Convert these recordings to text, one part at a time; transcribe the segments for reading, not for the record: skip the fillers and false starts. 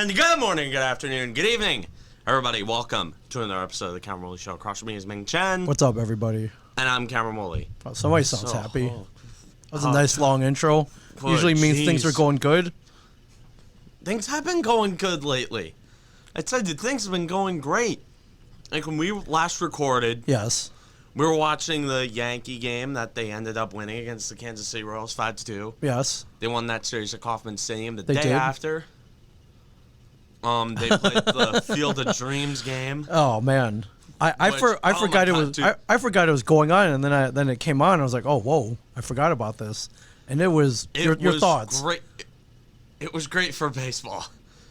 And good morning, good afternoon, good evening, everybody. Welcome to another episode of the Cameron Woolley Show. Across from me is Ming Chen. What's up, everybody? And I'm Cameron Woolley. Oh, somebody sounds happy. That was a nice long intro. Usually means things are going good. Things have been going good lately. I said that things have been going great. Like when we last recorded, Yes. we were watching the Yankee game that they ended up winning against the Kansas City Royals 5-2. Yes. They won that series at Kauffman Stadium. The They day did. after, they played the Field of Dreams game. Oh man, I forgot it was going on, and then it came on. And I was like, oh whoa, I forgot about this, and it was your thoughts. Great. It was great for baseball.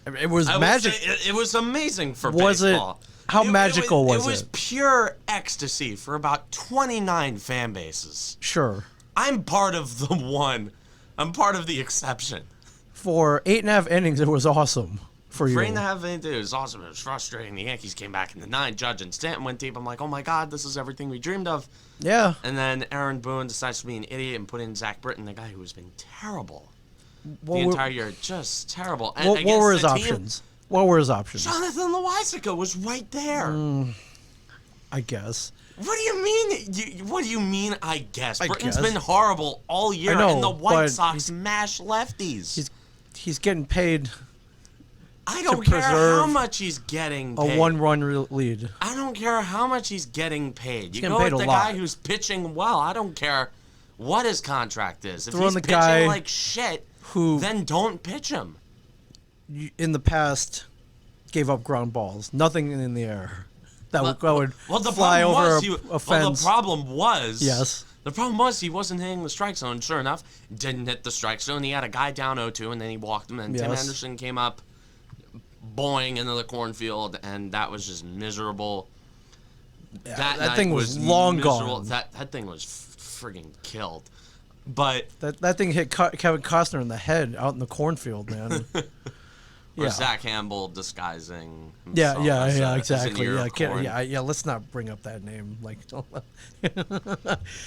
It was magic. It was amazing for Was baseball. How magical was it? It was pure ecstasy for about 29 fan bases. Sure. I'm part of the one. I'm part of the exception. For 8.5 innings, it was awesome for you. For 8.5 innings, it was awesome. It was frustrating. The Yankees came back in the 9th. Judge and Stanton went deep. I'm like, oh my God, this is everything we dreamed of. Yeah. And then Aaron Boone decides to be an idiot and put in Zach Britton, the guy who has been terrible the entire year. Just terrible. And what were his options? What were his options? Jonathan Loaisiga was right there. I guess. What do you mean? What do you mean? I guess Britton's guess. been horrible all year, I know, and the White but Sox mash lefties. He's getting paid. I don't care how much he's getting paid. A one-run lead. I don't care how much he's getting paid. You getting go paid with a the lot. guy who's pitching well. I don't care what his contract is. If Throw in he's the pitching guy like shit, who- then don't pitch him. In the past, gave up ground balls. Nothing in the air. That would fly over a fence. Well, the problem was... Yes. The problem was he wasn't hitting the strike zone. Sure enough, didn't hit the strike zone. He had a guy down 0-2, and then he walked him, and Tim Yes. Anderson came up, boing into the cornfield, and that was just miserable. Yeah, that night thing was long miserable. gone. That thing was friggin' killed. But... That thing hit Kevin Costner in the head out in the cornfield, man. Or Zach Campbell disguising Yeah, himself exactly. as an ear of corn. Yeah. Let's not bring up that name. Like,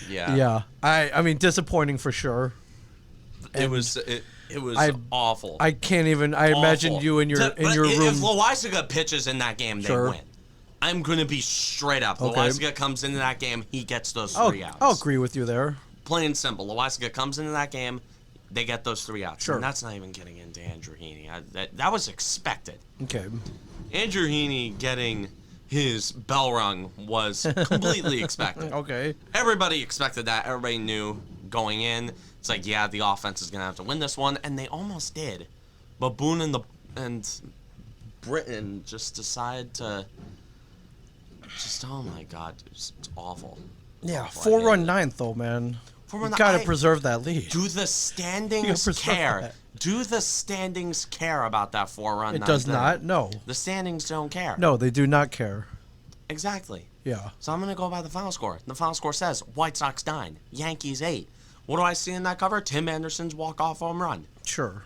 Yeah. yeah. I mean, disappointing for sure. It was awful. I can't even. I imagine you in your room. If Loaisiga pitches in that game, they Sure. win. I'm gonna be straight up. Okay. Loaisiga comes into that game, he gets those 3 outs. I'll agree with you there. Plain and simple. Loaisiga comes into that game, they get those 3 outs. Sure. And that's not even getting into Andrew Heaney. That was expected. Okay. Andrew Heaney getting his bell rung was completely expected. Okay. Everybody expected that. Everybody knew going in. It's like, yeah, the offense is gonna have to win this one, and they almost did. But Boone and Britton just decide to oh my God, it's awful. Yeah, Awful. I hate 4-run it. ninth though, man. You 4-run gotta ninth. preserve that lead. Do the standings preserve care? that. Do the standings care about that 4-run It ninth does inning? not. No. The standings don't care. No, they do not care. Exactly. Yeah. So I'm going to go by the final score. The final score says White Sox 9, Yankees 8. What do I see in that cover? Tim Anderson's walk-off home run. Sure.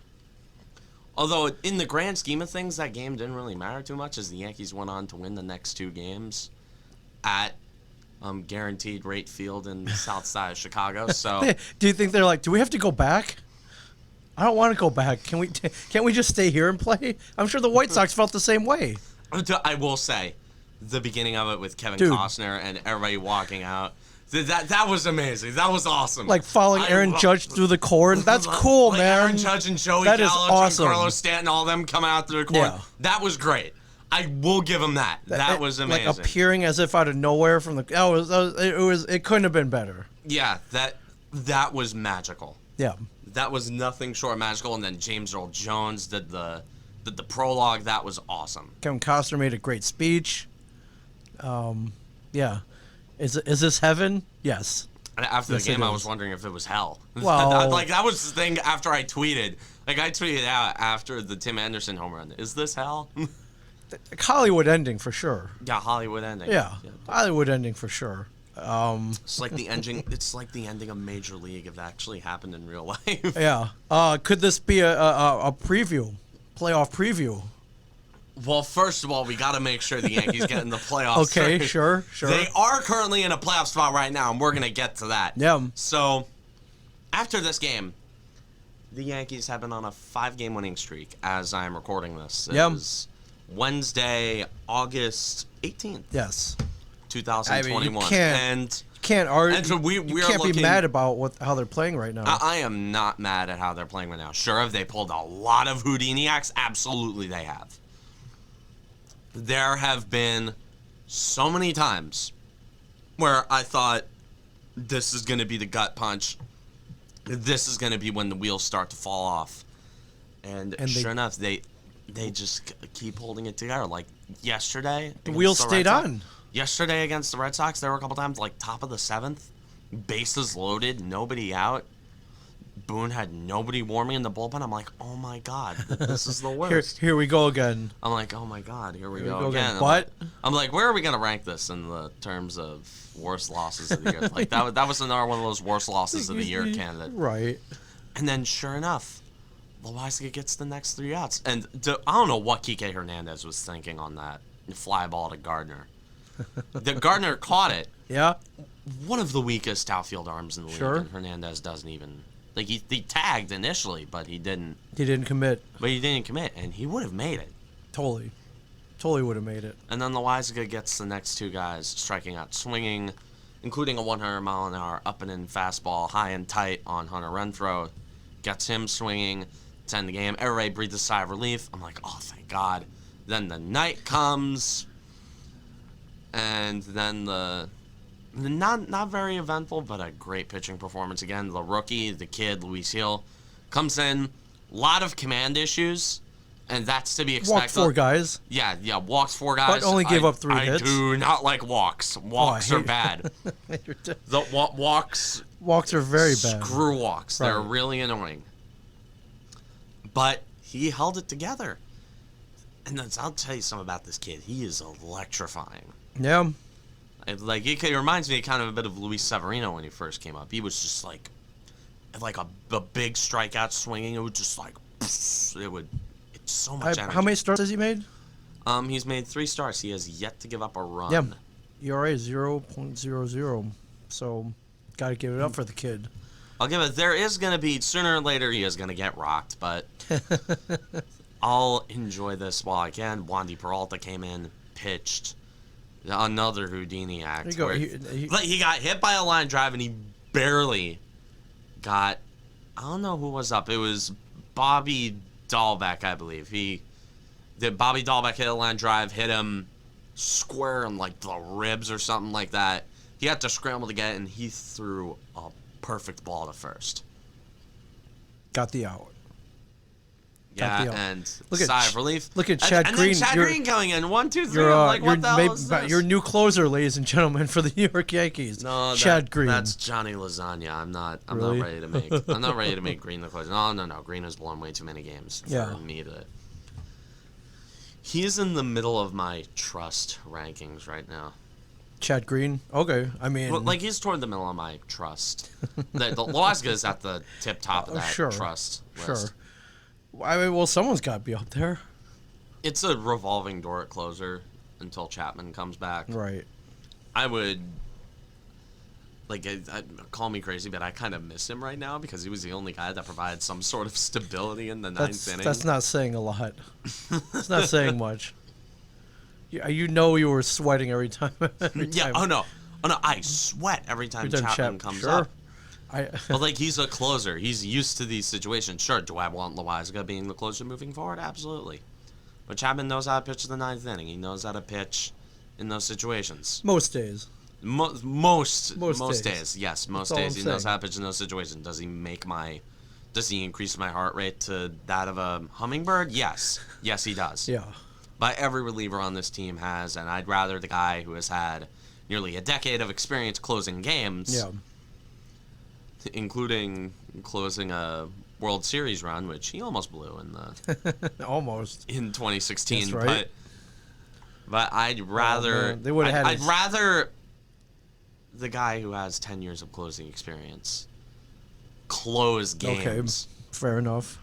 Although, in the grand scheme of things, that game didn't really matter too much as the Yankees went on to win the next 2 games at guaranteed rate field in the south side of Chicago. So, Do you think they're like, do we have to go back? I don't want to go back. Can't we just stay here and play? I'm sure the White Sox felt the same way. I will say, the beginning of it with Kevin Dude. Costner and everybody walking out, that was amazing. That was awesome. Like following Aaron Judge through the corn. That's cool, like man. Aaron Judge and Joey That is Gallo, awesome. Carlos Stanton, all them coming out through the corn. Yeah. That was great. I will give him that. That was amazing. Like appearing as if out of nowhere from the. It couldn't have been better. Yeah, that was magical. Yeah. That was nothing short of magical. And then James Earl Jones did the prologue. That was awesome. Kevin Costner made a great speech. Yeah. Is this heaven? Yes. And after Yes, the game, it I is. was wondering if it was hell. Well- that was the thing after I tweeted. Like, I tweeted out after the Tim Anderson home run. Is this hell? Hollywood ending for sure. Yeah, Hollywood ending. Yeah. Hollywood ending for sure. It's like the ending. It's like the ending of Major League if it actually happened in real life. Yeah. Could this be a preview, playoff preview? Well, first of all, we got to make sure the Yankees get in the playoffs. Okay, first. sure. They are currently in a playoff spot right now, and we're gonna get to that. Yeah. So, after this game, the Yankees have been on a 5-game winning streak as I'm recording this. It Yep. is Wednesday, August 18th. Yes. 2021. You can't argue. And so we you are can't be looking- mad about how they're playing right now. I am not mad at how they're playing right now. Sure, have they pulled a lot of Houdini acts? Absolutely they have. There have been so many times where I thought this is going to be the gut punch. This is going to be when the wheels start to fall off. And sure enough, they just keep holding it together. Like yesterday, the wheels stayed on. Yesterday against the Red Sox, there were a couple times, like top of the 7th, bases loaded, nobody out. Boone had nobody warming in the bullpen. I'm like, oh my God, this is the worst. Here we go again. I'm like, oh my God, here we go again. But I'm like, where are we gonna rank this in the terms of worst losses of the year? Like that was another one of those worst losses of the year candidate. Right. And then sure enough, Loaiza gets the next 3 outs. And I don't know what Kike Hernandez was thinking on that fly ball to Gardner. The Gardner caught it. Yeah. One of the weakest outfield arms in the league, and Hernandez doesn't even he tagged initially, but he didn't. He didn't commit. But he didn't commit, and he would have made it. Totally would have made it. And then Loaiza gets the next 2 guys striking out, swinging, including a 100-mile-an-hour up and in fastball, high and tight on Hunter Renfroe. Gets him swinging to end the game. Everybody breathes a sigh of relief. I'm like, oh, thank God. Then the night comes. And then the not very eventful, but a great pitching performance again. The rookie, the kid, Luis Hill, comes in. A lot of command issues, and that's to be expected. Walked 4 guys. Yeah, walks 4 guys. But only gave up 3 hits. I do not like walks. Walks are bad. The walks. Walks are very bad. Screw walks. Right. They're really annoying. But he held it together. And I'll tell you something about this kid. He is electrifying. Yeah. It reminds me kind of a bit of Luis Severino when he first came up. He was just like a big strikeout swinging. It would just like it's so much energy. How many starts has he made? He's made 3 starts. He has yet to give up a run. Yeah. ERA 0.00. So, got to give it up for the kid. I'll give it. There is going to be sooner or later he is going to get rocked, but I'll enjoy this while I can. Wandy Peralta came in, pitched. Another Houdini act. There you go. He got hit by a line drive and he barely got. I don't know who was up. It was Bobby Dahlbeck, I believe. Bobby Dahlbeck hit a line drive, hit him square in like the ribs or something like that. He had to scramble to get it, and he threw a perfect ball to first. Got the out. Yeah, and look at sigh of relief. Look at Chad and Green. Then Chad Green coming in. 1, 2, 3. I'm like, what the hell is this? Your new closer, ladies and gentlemen, for the New York Yankees. No, Chad Green. That's Johnny Lasagna. I'm not ready to make. I'm not ready to make Green the closer. No. Green has blown way too many games for me to. He is in the middle of my trust rankings right now. Chad Green. Okay, I mean, well, he's toward the middle of my trust. the Loaiza is at the tip top of that trust list. Sure. I mean, well, someone's got to be up there. It's a revolving door at closer until Chapman comes back. Right. I would, call me crazy, but I kind of miss him right now because he was the only guy that provided some sort of stability in the ninth inning. That's not saying a lot. It's not saying much. You know you were sweating every time. Yeah. Oh no. I sweat every time Chapman comes up. But he's a closer. He's used to these situations. Sure, do I want Loaiza being the closer moving forward? Absolutely. But Chapman knows how to pitch the ninth inning. He knows how to pitch in those situations. Most days. Most days. Yes, most days he knows how to pitch in those situations. Does he increase my heart rate to that of a hummingbird? Yes. Yes, he does. Yeah. But every reliever on this team has, and I'd rather the guy who has had nearly a decade of experience closing games. Yeah. Including closing a World Series run, which he almost blew in the almost in 2016. That's right. But I'd rather I'd rather the guy who has 10 years of closing experience close games. Okay, fair enough.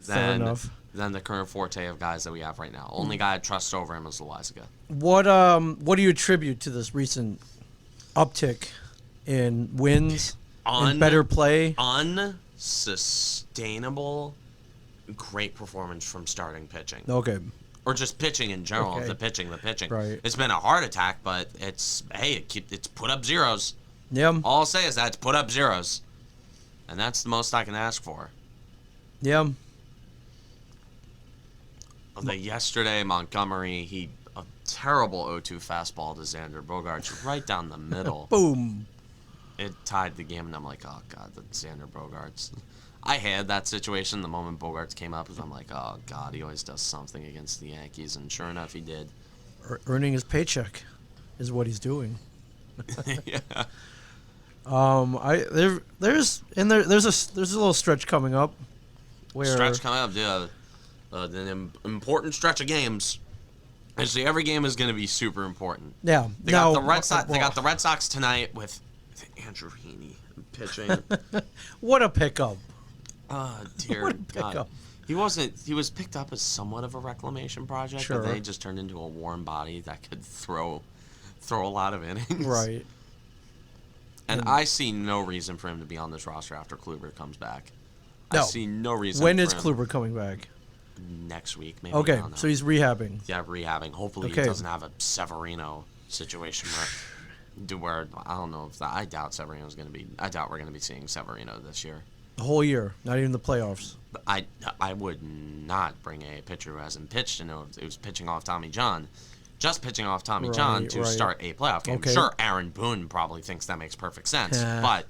Than the current forte of guys that we have right now. Only guy I trust over him is Loaiza. What do you attribute to this recent uptick in wins? And better play. sustainable, great performance from starting pitching. Okay. Or just pitching in general. Okay. The pitching. Right. It's been a heart attack, but it's put up zeros. Yeah. All I'll say is that it's put up zeros. And that's the most I can ask for. Yeah. Yesterday, Montgomery, a terrible 0-2 fastball to Xander Bogaerts right down the middle. Boom. It tied the game, and I'm like, oh, God, that's Xander Bogaerts. I had that situation the moment Bogaerts came up, because I'm like, oh, God, he always does something against the Yankees, and sure enough, he did. Earning his paycheck is what he's doing. Yeah. There's a little stretch coming up where an important stretch of games. Actually, every game is going to be super important. Yeah. They got the Red Sox tonight with Andrew Heaney pitching. What a pickup! Oh dear God. He was picked up as somewhat of a reclamation project, sure. But then he just turned into a warm body that could throw a lot of innings. Right. And I see no reason for him to be on this roster after Kluber comes back. No. I see no reason. When is Kluber coming back? Next week, maybe. Okay, so he's rehabbing. Yeah, rehabbing. Hopefully he doesn't have a Severino situation where I don't know if I doubt Severino's going to be. I doubt we're going to be seeing Severino this year. The whole year, not even the playoffs. I would not bring a pitcher who hasn't pitched and who's pitching off Tommy John. Just pitching off Tommy John to start a playoff game. Okay. Sure, Aaron Boone probably thinks that makes perfect sense, but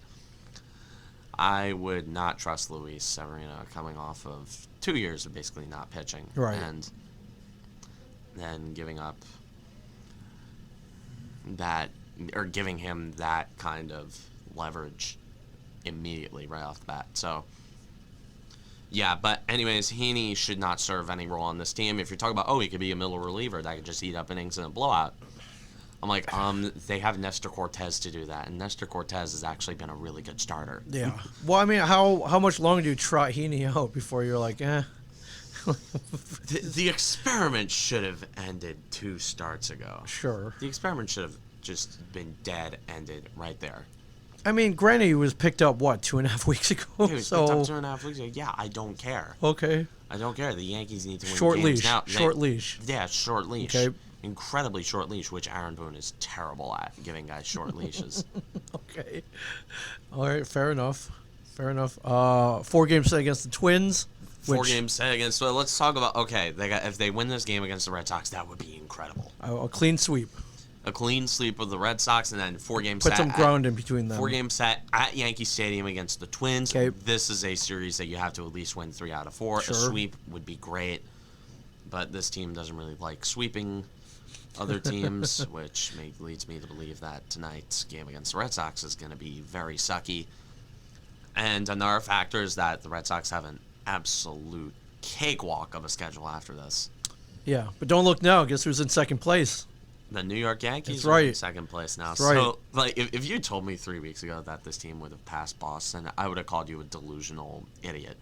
I would not trust Luis Severino coming off of 2 years of basically not pitching. Right. And then giving up that, or giving him that kind of leverage immediately right off the bat. So, yeah, but anyways, Heaney should not serve any role on this team. If you're talking about, he could be a middle reliever that could just eat up innings in a blowout. I'm like, they have Nestor Cortez to do that, and Nestor Cortez has actually been a really good starter. Yeah. Well, I mean, how much longer do you trot Heaney out before you're like, The experiment should have ended 2 starts ago. Sure. The experiment should have just been ended right there. I mean, granted, he was picked up, 2.5 weeks ago? He was picked up 2.5 weeks ago. Yeah, I don't care. Okay. I don't care. The Yankees need to win short games leash. now. Short leash. Yeah, short leash. Okay. Incredibly short leash, which Aaron Boone is terrible at, giving guys short leashes. Okay. All right, fair enough. 4 games set against the Twins. 4 games set against. So let's talk about. Okay, if they win this game against the Red Sox, that would be incredible. A clean sweep. A clean sweep with the Red Sox, and then 4 games. Put some ground in between them. 4 games set at Yankee Stadium against the Twins. Okay. This is a series that you have to at least win 3 out of 4. Sure. A sweep would be great, but this team doesn't really like sweeping other teams, which leads me to believe that tonight's game against the Red Sox is going to be very sucky. And another factor is that the Red Sox have an absolute cakewalk of a schedule after this. Yeah, but don't look now. Guess who's in second place? The New York Yankees That's right. are in second place now. That's right. So, if you told me 3 weeks ago that this team would have passed Boston, I would have called you a delusional idiot.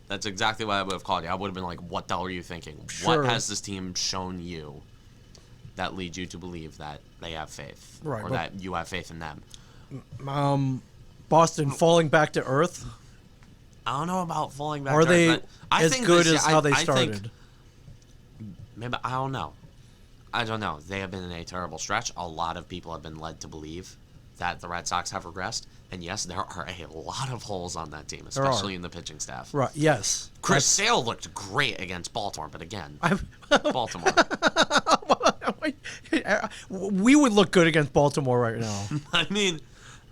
That's exactly what I would have called you. I would have been like, what the hell are you thinking? Sure. What has this team shown you that leads you to believe that they have faith? Right, or that you have faith in them? Boston falling back to earth? I don't know about falling back to earth. Are they I as think good as how they started? Maybe, I don't know. They have been in a terrible stretch. A lot of people have been led to believe that the Red Sox have regressed. And yes, there are a lot of holes on that team, especially in the pitching staff. Right, yes. Chris Sale looked great against Baltimore, but again, Baltimore. We would look good against Baltimore right now. I mean,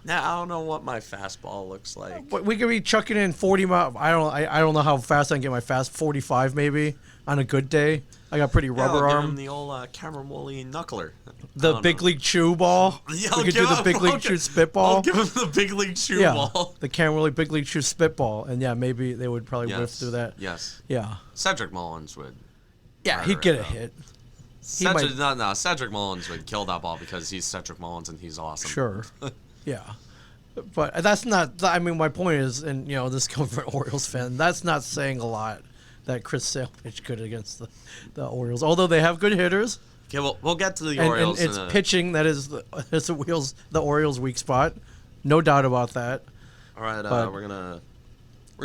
now I don't know what my fastball looks like. But we could be chucking in 40 miles. I don't know how fast I can get my fast. 45 maybe on a good day. I got pretty rubber arm. Give him the old Cameron Woolley knuckler. The big league chew ball. Yeah, we could do the big league chew spitball. I'll give him the big league chew ball. The Cameron Woolley big league chew spitball, and yeah, maybe they would probably whiff through that. Yes. Yeah. Cedric Mullins would. Yeah, he'd get a hit. Cedric Mullins would kill that ball because he's Cedric Mullins and he's awesome. Sure. Yeah. But that's not. I mean, my point is, and this coming from an Orioles fan, that's not saying a lot. That Chris Sale pitched good against the Orioles, although they have good hitters. Okay, we'll get to the Orioles. And it's pitching that is the Orioles' weak spot, no doubt about that. All right, But- we're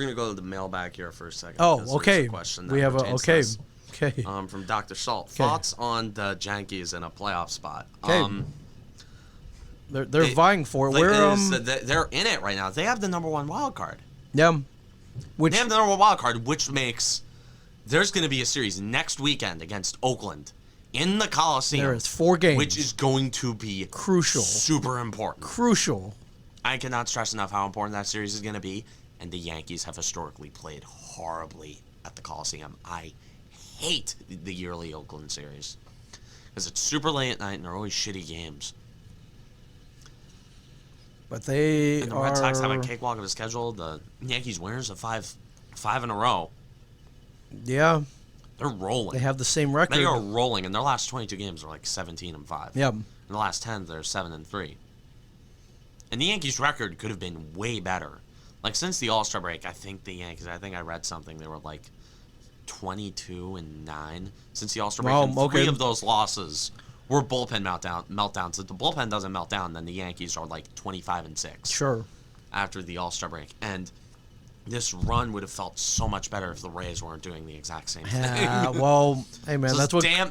gonna go to the mailbag here for a second. Oh, because there's okay. a question We that have a pertains to okay. this. Okay. From Dr. Salt. Thoughts on the Yankees in a playoff spot? Okay. They're vying for it. Like, We're they're in it right now. They have the number 1 wild card. yeah. Which They have the number 1 wild card, which makes there's going to be a series next weekend against Oakland in the Coliseum. there is 4 games. Which is going to be Crucial. super important. Crucial. I cannot stress enough how important that series is going to be. And the Yankees have historically played horribly at the Coliseum. I hate the yearly Oakland series because it's super late at night and they're always shitty games. But they And the are Red Sox have a cakewalk of a schedule. The Yankees winners of five in a row. Yeah. They're rolling. They have the same record. They are rolling, and their last 22 games are like 17-5. Yeah. In the last 10, they're 7-3. And the Yankees' record could have been way better. Like since the All-Star break, I think the Yankees. I think I read something. They were like 22-9 since the All-Star break. Wow, And 3 okay. of those losses were bullpen meltdowns. If the bullpen doesn't melt down, then the Yankees are like 25-6. Sure. After the All-Star break, and this run would have felt so much better if the Rays weren't doing the exact same thing. Well, hey man,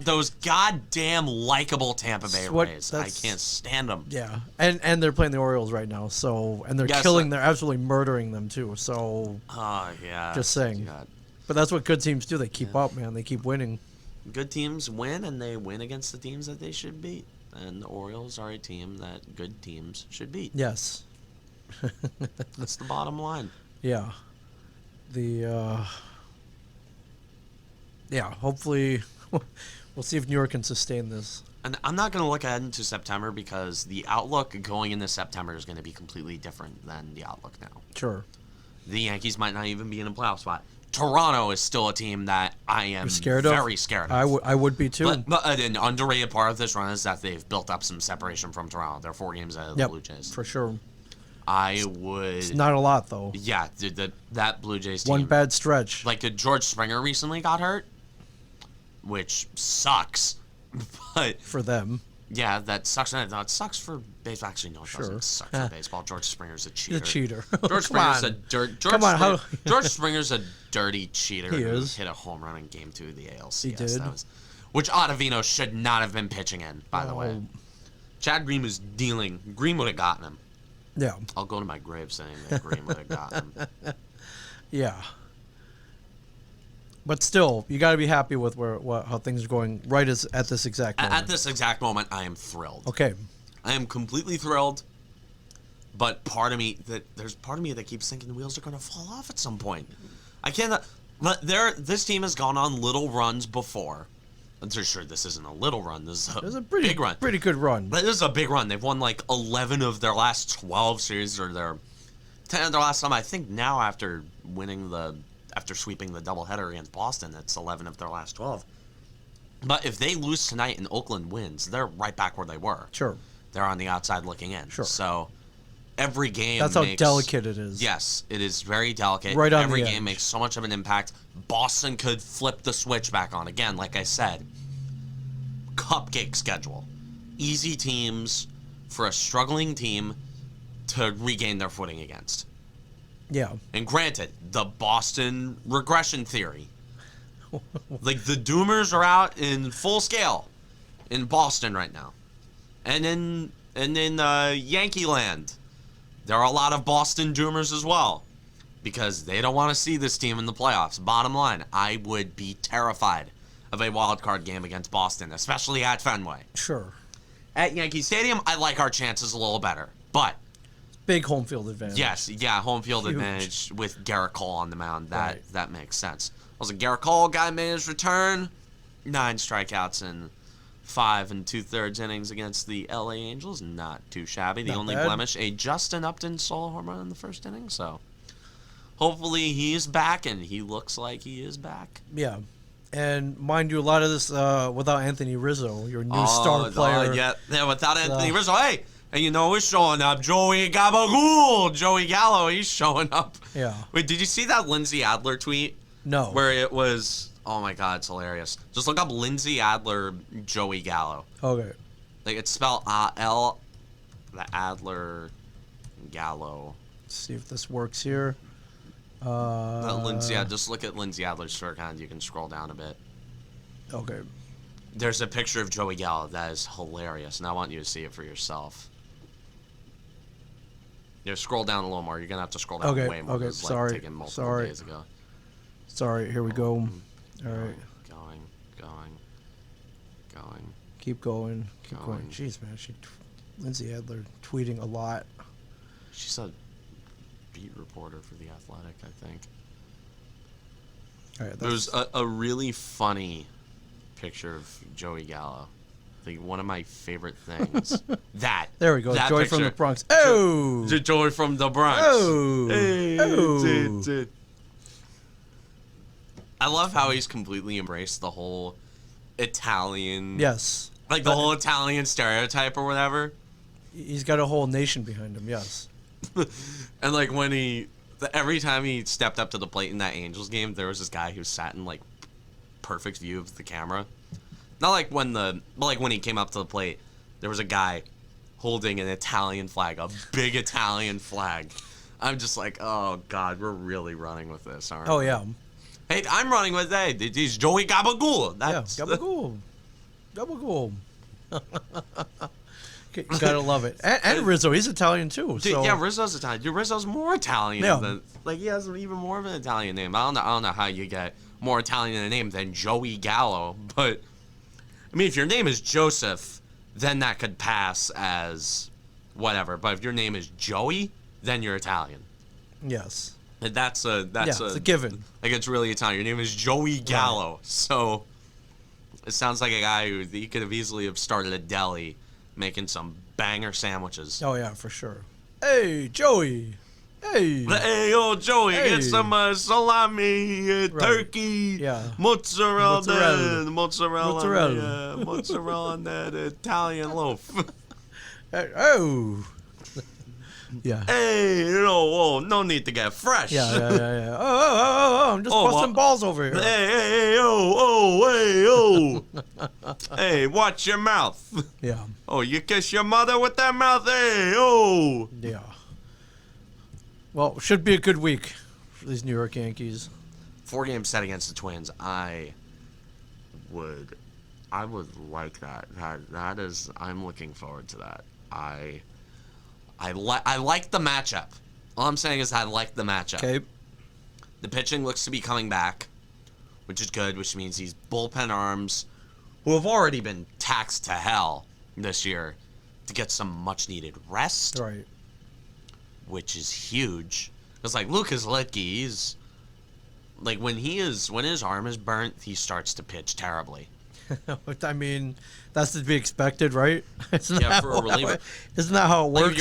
Those goddamn likable Tampa Bay Rays. I can't stand them. Yeah, and they're playing the Orioles right now, so and they're Yes, killing, they're absolutely murdering them too. So, Oh yeah. Just saying. God. but that's what good teams do. They keep up, man. They keep winning. Good teams win, and they win against the teams that they should beat. And the Orioles are a team that good teams should beat. Yes. That's the bottom line. Yeah. Hopefully we'll see if New York can sustain this. And I'm not going to look ahead into September because the outlook going into September is going to be completely different than the outlook now. Sure. The Yankees might not even be in a playoff spot. Toronto is still a team that I am very scared of. I would be too. But an underrated part of this run is that they've built up some separation from Toronto. They're 4 games ahead of the Blue Jays. For sure. I would... It's not a lot though. Yeah, dude, that Blue Jays team... One bad stretch. Like, George Springer recently got hurt, which sucks. But... For them. Yeah, that sucks. No, it sucks for baseball. Actually, no, it Sure. doesn't suck for baseball. George Springer's a cheater. The cheater. George Springer's a George Springer's a dirty cheater. He who is. hit a home run in Game 2 of the ALCS. He did. Which Ottavino should not have been pitching in, by the way. Chad Green was dealing. Green would have gotten him. Yeah. I'll go to my grave saying that Green would have gotten him. Yeah. But still, you got to be happy with how things are going at this exact moment. At this exact moment, I am thrilled. Okay. I am completely thrilled. But there's part of me that keeps thinking the wheels are going to fall off at some point. I cannot. This team has gone on little runs before. I'm pretty sure this isn't a little run. This is a big run. Pretty good run. But this is a big run. They've won like 11 of their last 12 series, or their 10 of their last time. I think now after sweeping the doubleheader against Boston, it's 11 of their last 12. But if they lose tonight and Oakland wins, they're right back where they were. Sure. They're on the outside looking in. Sure. So every game That's how delicate it is. Yes, it is very delicate. Right on every the game edge. makes so much of an impact. Boston could flip the switch back on. Again, like I said, cupcake schedule. Easy teams for a struggling team to regain their footing against. Yeah. And granted, the Boston regression theory. Like, the Doomers are out in full scale in Boston right now. And in Yankee land, there are a lot of Boston Doomers as well. Because they don't want to see this team in the playoffs. Bottom line, I would be terrified of a wild card game against Boston, especially at Fenway. Sure. At Yankee Stadium, I like our chances a little better. But Big home field advantage. yes, yeah, home field Huge. advantage with Garrett Cole on the mound. Right. That makes sense. Also, Garrett Cole, guy made his return. 9 strikeouts in 5 2/3 innings against the LA Angels. Not too shabby. The Not only bad. blemish, a Justin Upton solo home run in the first inning. So hopefully he's back, and he looks like he is back. Yeah. And mind you, a lot of this without Anthony Rizzo, your new star player. Yeah, without Anthony Rizzo. Hey, and you know who's showing up? Joey Gabagool. Joey Gallo, he's showing up. Yeah. Wait, did you see that Lindsey Adler tweet? No. Where it was, oh my God, it's hilarious. Just look up Lindsey Adler, Joey Gallo. Okay. Like, it's spelled the Adler, Gallo. see if this works here. Just look at Lindsay Adler's shorthand. You can scroll down a bit. Okay. There's a picture of Joey Gallo that is hilarious, and I want you to see it for yourself. Scroll down a little more. You're gonna have to scroll down way more. Okay. Like taken multiple days ago. Sorry. Here we go. All right. Going. Keep going. Jeez, man. Lindsay Adler tweeting a lot. She's a beat reporter for The Athletic, I think. All right. There's a really funny picture of Joey Gallo. I think one of my favorite things. There we go. That Joey picture. from the Bronx. Oh! Joey from the Bronx. Oh! Hey, Oh! I love how he's completely embraced the whole Italian... Yes. Like the whole Italian stereotype or whatever. He's got a whole nation behind him, yes. And like when every time he stepped up to the plate in that Angels game, there was this guy who sat in like perfect view of the camera. Not like when he came up to the plate, there was a guy holding an Italian flag, a big Italian flag. I'm just like, oh God, we're really running with this, aren't we? Oh yeah. Hey, I'm running with he's Joey Gabagool. That's Gabagool. You gotta love it. And Rizzo, he's Italian too. Dude, so. yeah, Rizzo's Italian. Dude, Rizzo's more Italian than he has even more of an Italian name. I don't know how you get more Italian in a name than Joey Gallo, but I mean, if your name is Joseph, then that could pass as whatever. But if your name is Joey, then you're Italian. Yes. And that's it's a given. Like it's really Italian. Your name is Joey Gallo, right. So it sounds like a guy who he could have easily have started a deli, making some banger sandwiches. Oh yeah, for sure. Hey, Joey. Hey, yo, Joey, get some salami, turkey, mozzarella on that Italian loaf. Oh. Yeah. Hey, no need to get fresh. Yeah. Oh, I'm just busting balls over here. Hey, hey, watch your mouth. Yeah. Oh, you kiss your mother with that mouth? Hey, oh. Yeah. Well, should be a good week for these New York Yankees. 4 games set against the Twins. I would like that. That is, I'm looking forward to that. I like the matchup. All I'm saying is I like the matchup. Okay. The pitching looks to be coming back, which is good, which means these bullpen arms, who have already been taxed to hell this year, to get some much-needed rest. Right. Which is huge. Because, like, Lucas Litke, he's... Like, when his arm is burnt, he starts to pitch terribly. I mean, that's to be expected, right? Yeah, for a reliever. Isn't that how it works? If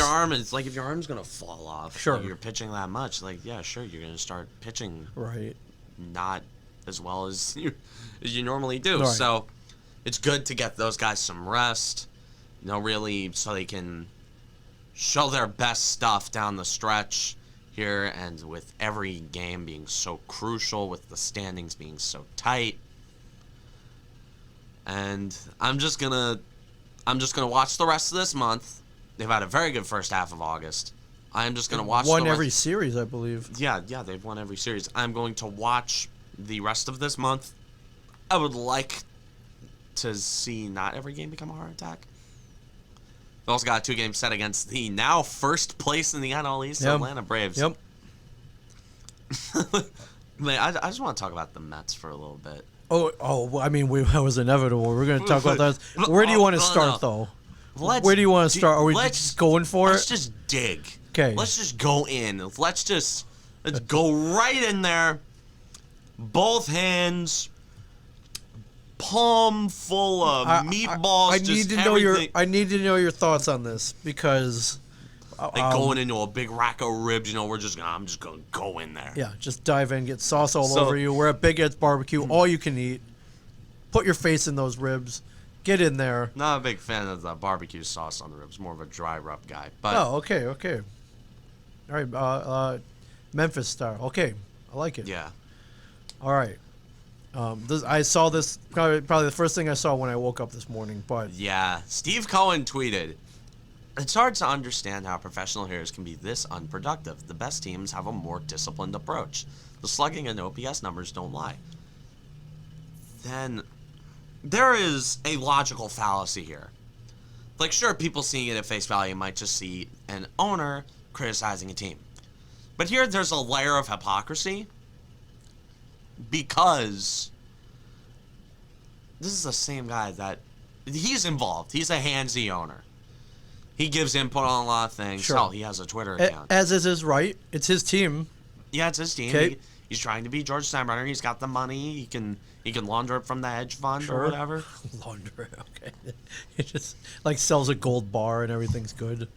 your arm's going to fall off, sure. You're pitching that much, like, yeah, sure, you're going to start pitching right. Not as well as you normally do. Right. So, it's good to get those guys some rest, really, so they can show their best stuff down the stretch here, and with every game being so crucial, with the standings being so tight. And I'm just gonna watch the rest of this month. They've had a very good first half of August. I'm just gonna watch. Won every series, I believe. Yeah, they've won every series. I'm going to watch the rest of this month. I would like to see not every game become a heart attack. They also got a 2 game set against the now first place in the NL East Atlanta Braves. Yep. Man, I just want to talk about the Mets for a little bit. Oh! I mean, that was inevitable. We're going to talk about that. Where do you want to start, though? Where do you want to start? Are we just going for it? Let's just dig. Okay. Let's just go in. Let's go right in there. Both hands, palm full of meatballs. I need to know your thoughts on this because. Like going into a big rack of ribs, I'm just gonna go in there. Yeah, just dive in, get sauce all over you. We're at Big Ed's Barbecue, all you can eat. Put your face in those ribs, get in there. Not a big fan of the barbecue sauce on the ribs. More of a dry rub guy. But okay. All right, Memphis style. Okay, I like it. Yeah. All right. I saw this probably the first thing I saw when I woke up this morning. But yeah, Steve Cohen tweeted. It's hard to understand how professional hitters can be this unproductive. The best teams have a more disciplined approach. The slugging and OPS numbers don't lie. Then there is a logical fallacy here. Like, sure, people seeing it at face value might just see an owner criticizing a team. But here there's a layer of hypocrisy because this is the same guy that he's involved. He's a handsy owner. He gives input on a lot of things. Sure. Hell, he has a Twitter account. As is his right. It's his team. Yeah, it's his team. Okay. He's trying to be George Steinbrenner. He's got the money. He can launder it from the hedge fund or whatever. Launder, okay. He just like sells a gold bar and everything's good.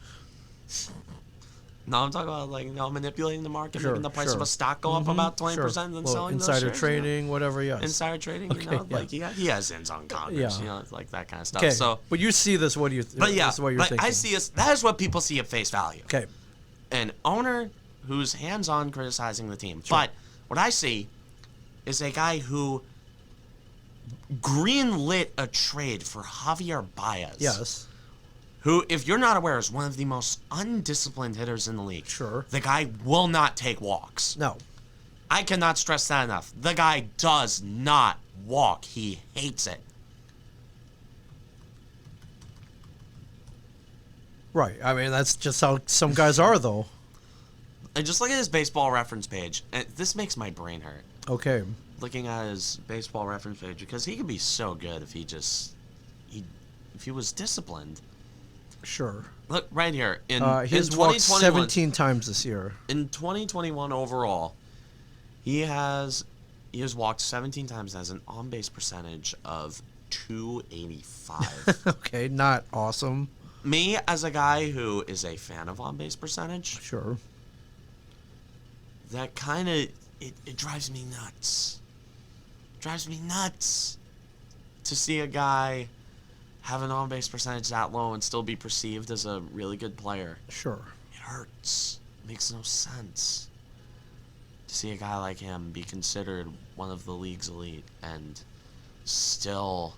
No, I'm talking about manipulating the market, Sure, making the price sure. of a stock go up about 20% Sure. and then Well, selling those insider shares, trading, whatever. Yes. Insider trading, he has ins on Congress, Yeah. like that kind of stuff. Okay. So, but you see this. What do you? but yeah, this is what you're but thinking. I see that is what people see at face value. Okay. An owner who's hands-on criticizing the team. Sure. But what I see is a guy who greenlit a trade for Javier Baez. Yes. Who, if you're not aware, is one of the most undisciplined hitters in the league. Sure. The guy will not take walks. No. I cannot stress that enough. The guy does not walk. He hates it. Right. I mean, that's just how some guys are, though. And just look at his baseball reference page. And this makes my brain hurt. Okay. Looking at his baseball reference page, because he could be so good if if he was disciplined. Sure. Look right here in He's in walked 2021 17 times this year. in 2021 overall. He has walked 17 times, has an on-base percentage of 285. Okay, not awesome. Me, as a guy who is a fan of on-base percentage, Sure. that kind of it drives me nuts. Drives me nuts to see a guy have an on-base percentage that low and still be perceived as a really good player. Sure. It hurts. It makes no sense to see a guy like him be considered one of the league's elite and still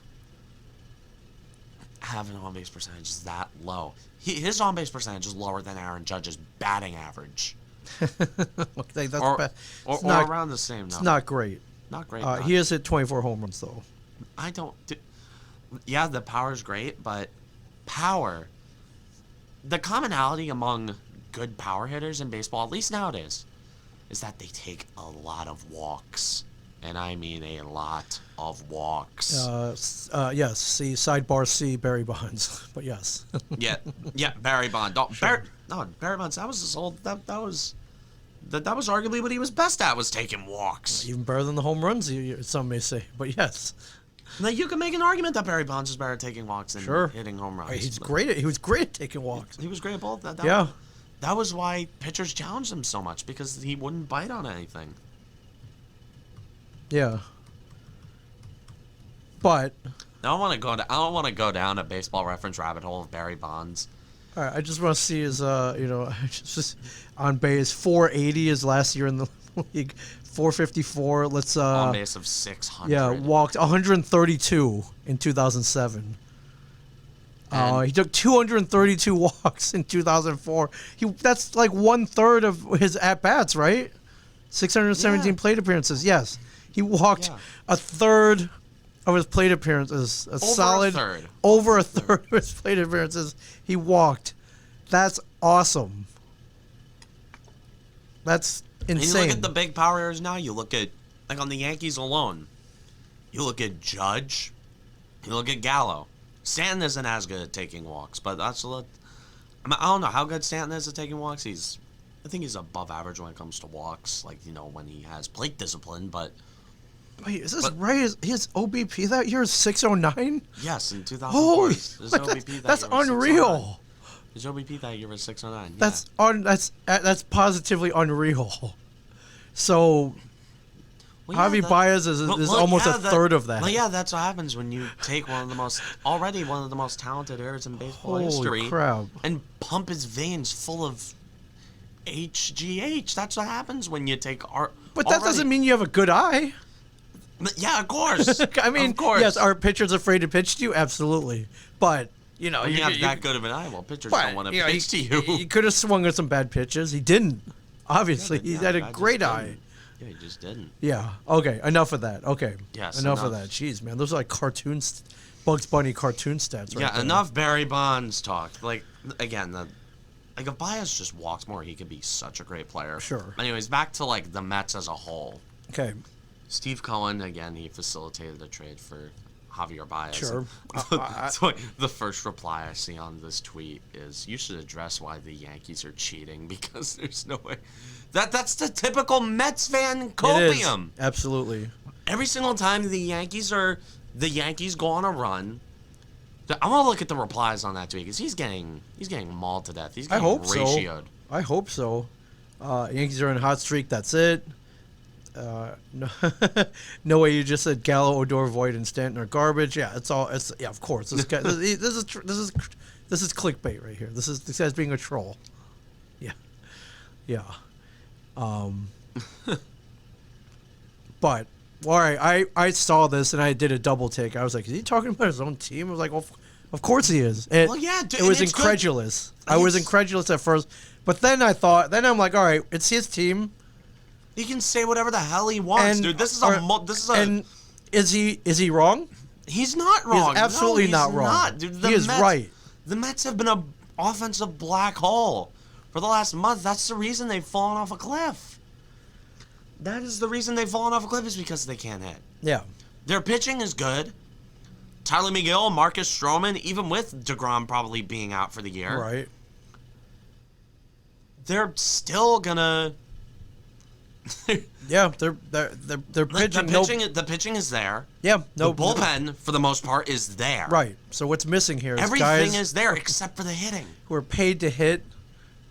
have an on-base percentage that low. His on-base percentage is lower than Aaron Judge's batting average. Okay, that's Or it's not, around the same number. It's not great. Not great. He has hit 24 home runs, though. I don't... Yeah, the power's great, but power... The commonality among good power hitters in baseball, at least nowadays, is that they take a lot of walks. And I mean a lot of walks. Yes. See, sidebar C, Barry Bonds. But yes. Yeah, Barry Bonds. Barry Bonds, that was his old... That was arguably what he was best at, was taking walks. Even better than the home runs, some may say. But yes. Now, you can make an argument that Barry Bonds is better at taking walks than hitting home runs. He was great at taking walks. He was great at both. Yeah. That was why pitchers challenged him so much, because he wouldn't bite on anything. Yeah. But I don't want to go down a baseball reference rabbit hole of Barry Bonds. all right, I just want to see his just on base 480 is last year in the league. 454. Let's On base of 600. yeah, walked 132 in 2007. He took 232 walks in 2004. That's like 1/3 of his at bats, right? 617 plate appearances. Yes, he walked a third of his plate appearances. Over a third of his plate appearances. He walked. That's awesome. That's insane. And you look at the big power hitters now. You look at, like, on the Yankees alone. You look at Judge. You look at Gallo. Stanton isn't as good at taking walks, but I don't know how good Stanton is at taking walks. I think he's above average when it comes to walks, like, when he has plate discipline, but... Wait, is this right? His OBP that year is 609? Yes, in 2004. Holy, His OBP that's year was unreal. 609. His OBP that year was 609. That's positively unreal. So... Javi Baez is almost a third of that. Well, yeah, that's what happens when you take one of the most talented hitters in baseball history crap. and pump his veins full of HGH. That's what happens when you take art. But that doesn't mean you have a good eye. Yeah, of course. I mean, of course. Yes, are pitchers afraid to pitch to you? Absolutely. But You know, When you have that good of an eye, well, pitchers don't want to you know, pitch to you. He could have swung at some bad pitches. He didn't. Obviously, he had a I great just eye. didn't. Yeah, he just didn't. Yeah. Okay. Enough of that. Okay. Yes, Enough of enough. that. Jeez, man, those are like cartoons, Bugs Bunny cartoon stats. Right Yeah, there. enough Barry Bonds talk. Like, again, if Baez just walks more, he could be such a great player. Sure. Anyways, back to, like, the Mets as a whole. Okay. Steve Cohen, again, he facilitated a trade for Javier Baez. Sure. So the first reply I see on this tweet is, you should address why the Yankees are cheating, because there's no way. That's the typical Mets fan copium. It is. Absolutely. Every single time the Yankees go on a run, I want to look at the replies on that tweet, because he's getting mauled to death. He's I getting hope ratioed. so. I hope so. Yankees are in a hot streak. That's it. No, no way. You just said Gallo, Odor, Voit, and Stanton are garbage. Yeah, it's all. It's yeah, of course. This is clickbait right here. This guy's being a troll. Yeah, yeah. But all right, I saw this and I did a double take. I was like, is he talking about his own team? I was like, well, of course he is. Well, yeah, dude, it was it's good. incredulous. I was incredulous at first, but then I'm like, all right, it's his team. He can say whatever the hell he wants, dude. And is he wrong? He's not wrong. He's absolutely no, not wrong. Not, dude. He is right. The Mets have been an offensive black hole for the last month. That's the reason they've fallen off a cliff. That is the reason they've fallen off a cliff, is because they can't hit. Yeah. Their pitching is good. Tyler McGill, Marcus Stroman, even with DeGrom probably being out for the year, Right. they're still gonna. Yeah, they're pitching. The pitching is there. Yeah, no The bullpen, for the most part, is there. Right. So what's missing here is Everything guys is there except for the hitting. who are paid to hit,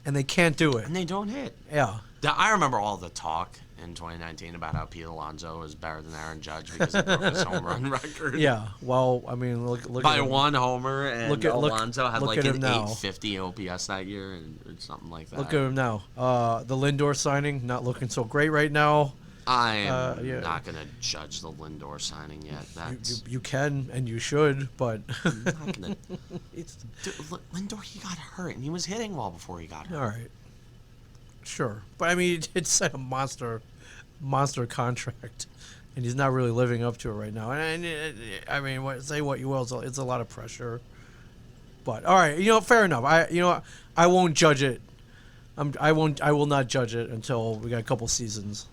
and they can't do it. And they don't hit. Yeah. I remember all the talk in 2019 about how Pete Alonso is better than Aaron Judge because he broke his home run record. Yeah. Well, I mean, look By at him. one homer, and Alonso had look like at an him now. 850 OPS that year, or something like that. Look at him now. The Lindor signing not looking so great right now. I am not gonna judge the Lindor signing yet. That's You can and you should, but I'm not gonna. Dude, Lindor, he got hurt, and he was hitting well before he got hurt. all right. Sure, but I mean, it's a monster contract, and he's not really living up to it right now. And I mean, say what you will, it's a lot of pressure. But all right, fair enough. I won't judge it. I will not judge it until we got a couple seasons.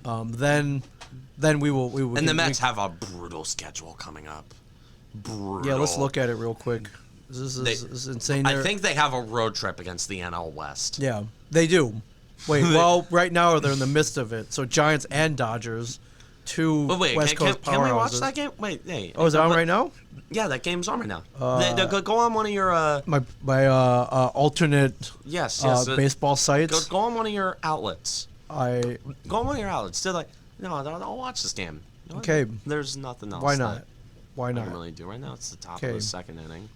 Then we will. And the Mets have a brutal schedule coming up. Brutal. Yeah, let's look at it real quick. This is insane. I think they have a road trip against the NL West. Yeah, they do. Wait, well, right now they're in the midst of it. So Giants and Dodgers, two West Coast powerhouses. Can we watch that game? Wait, hey. Oh, is it on right now? Yeah, that game's on right now. Go on one of your My alternate yes, baseball sites. Go on one of your outlets. Go on one of your outlets. They're like, no, I'll watch this game. Okay. There's nothing else. Why not? Why I not? can really do right now. It's the top of the second inning.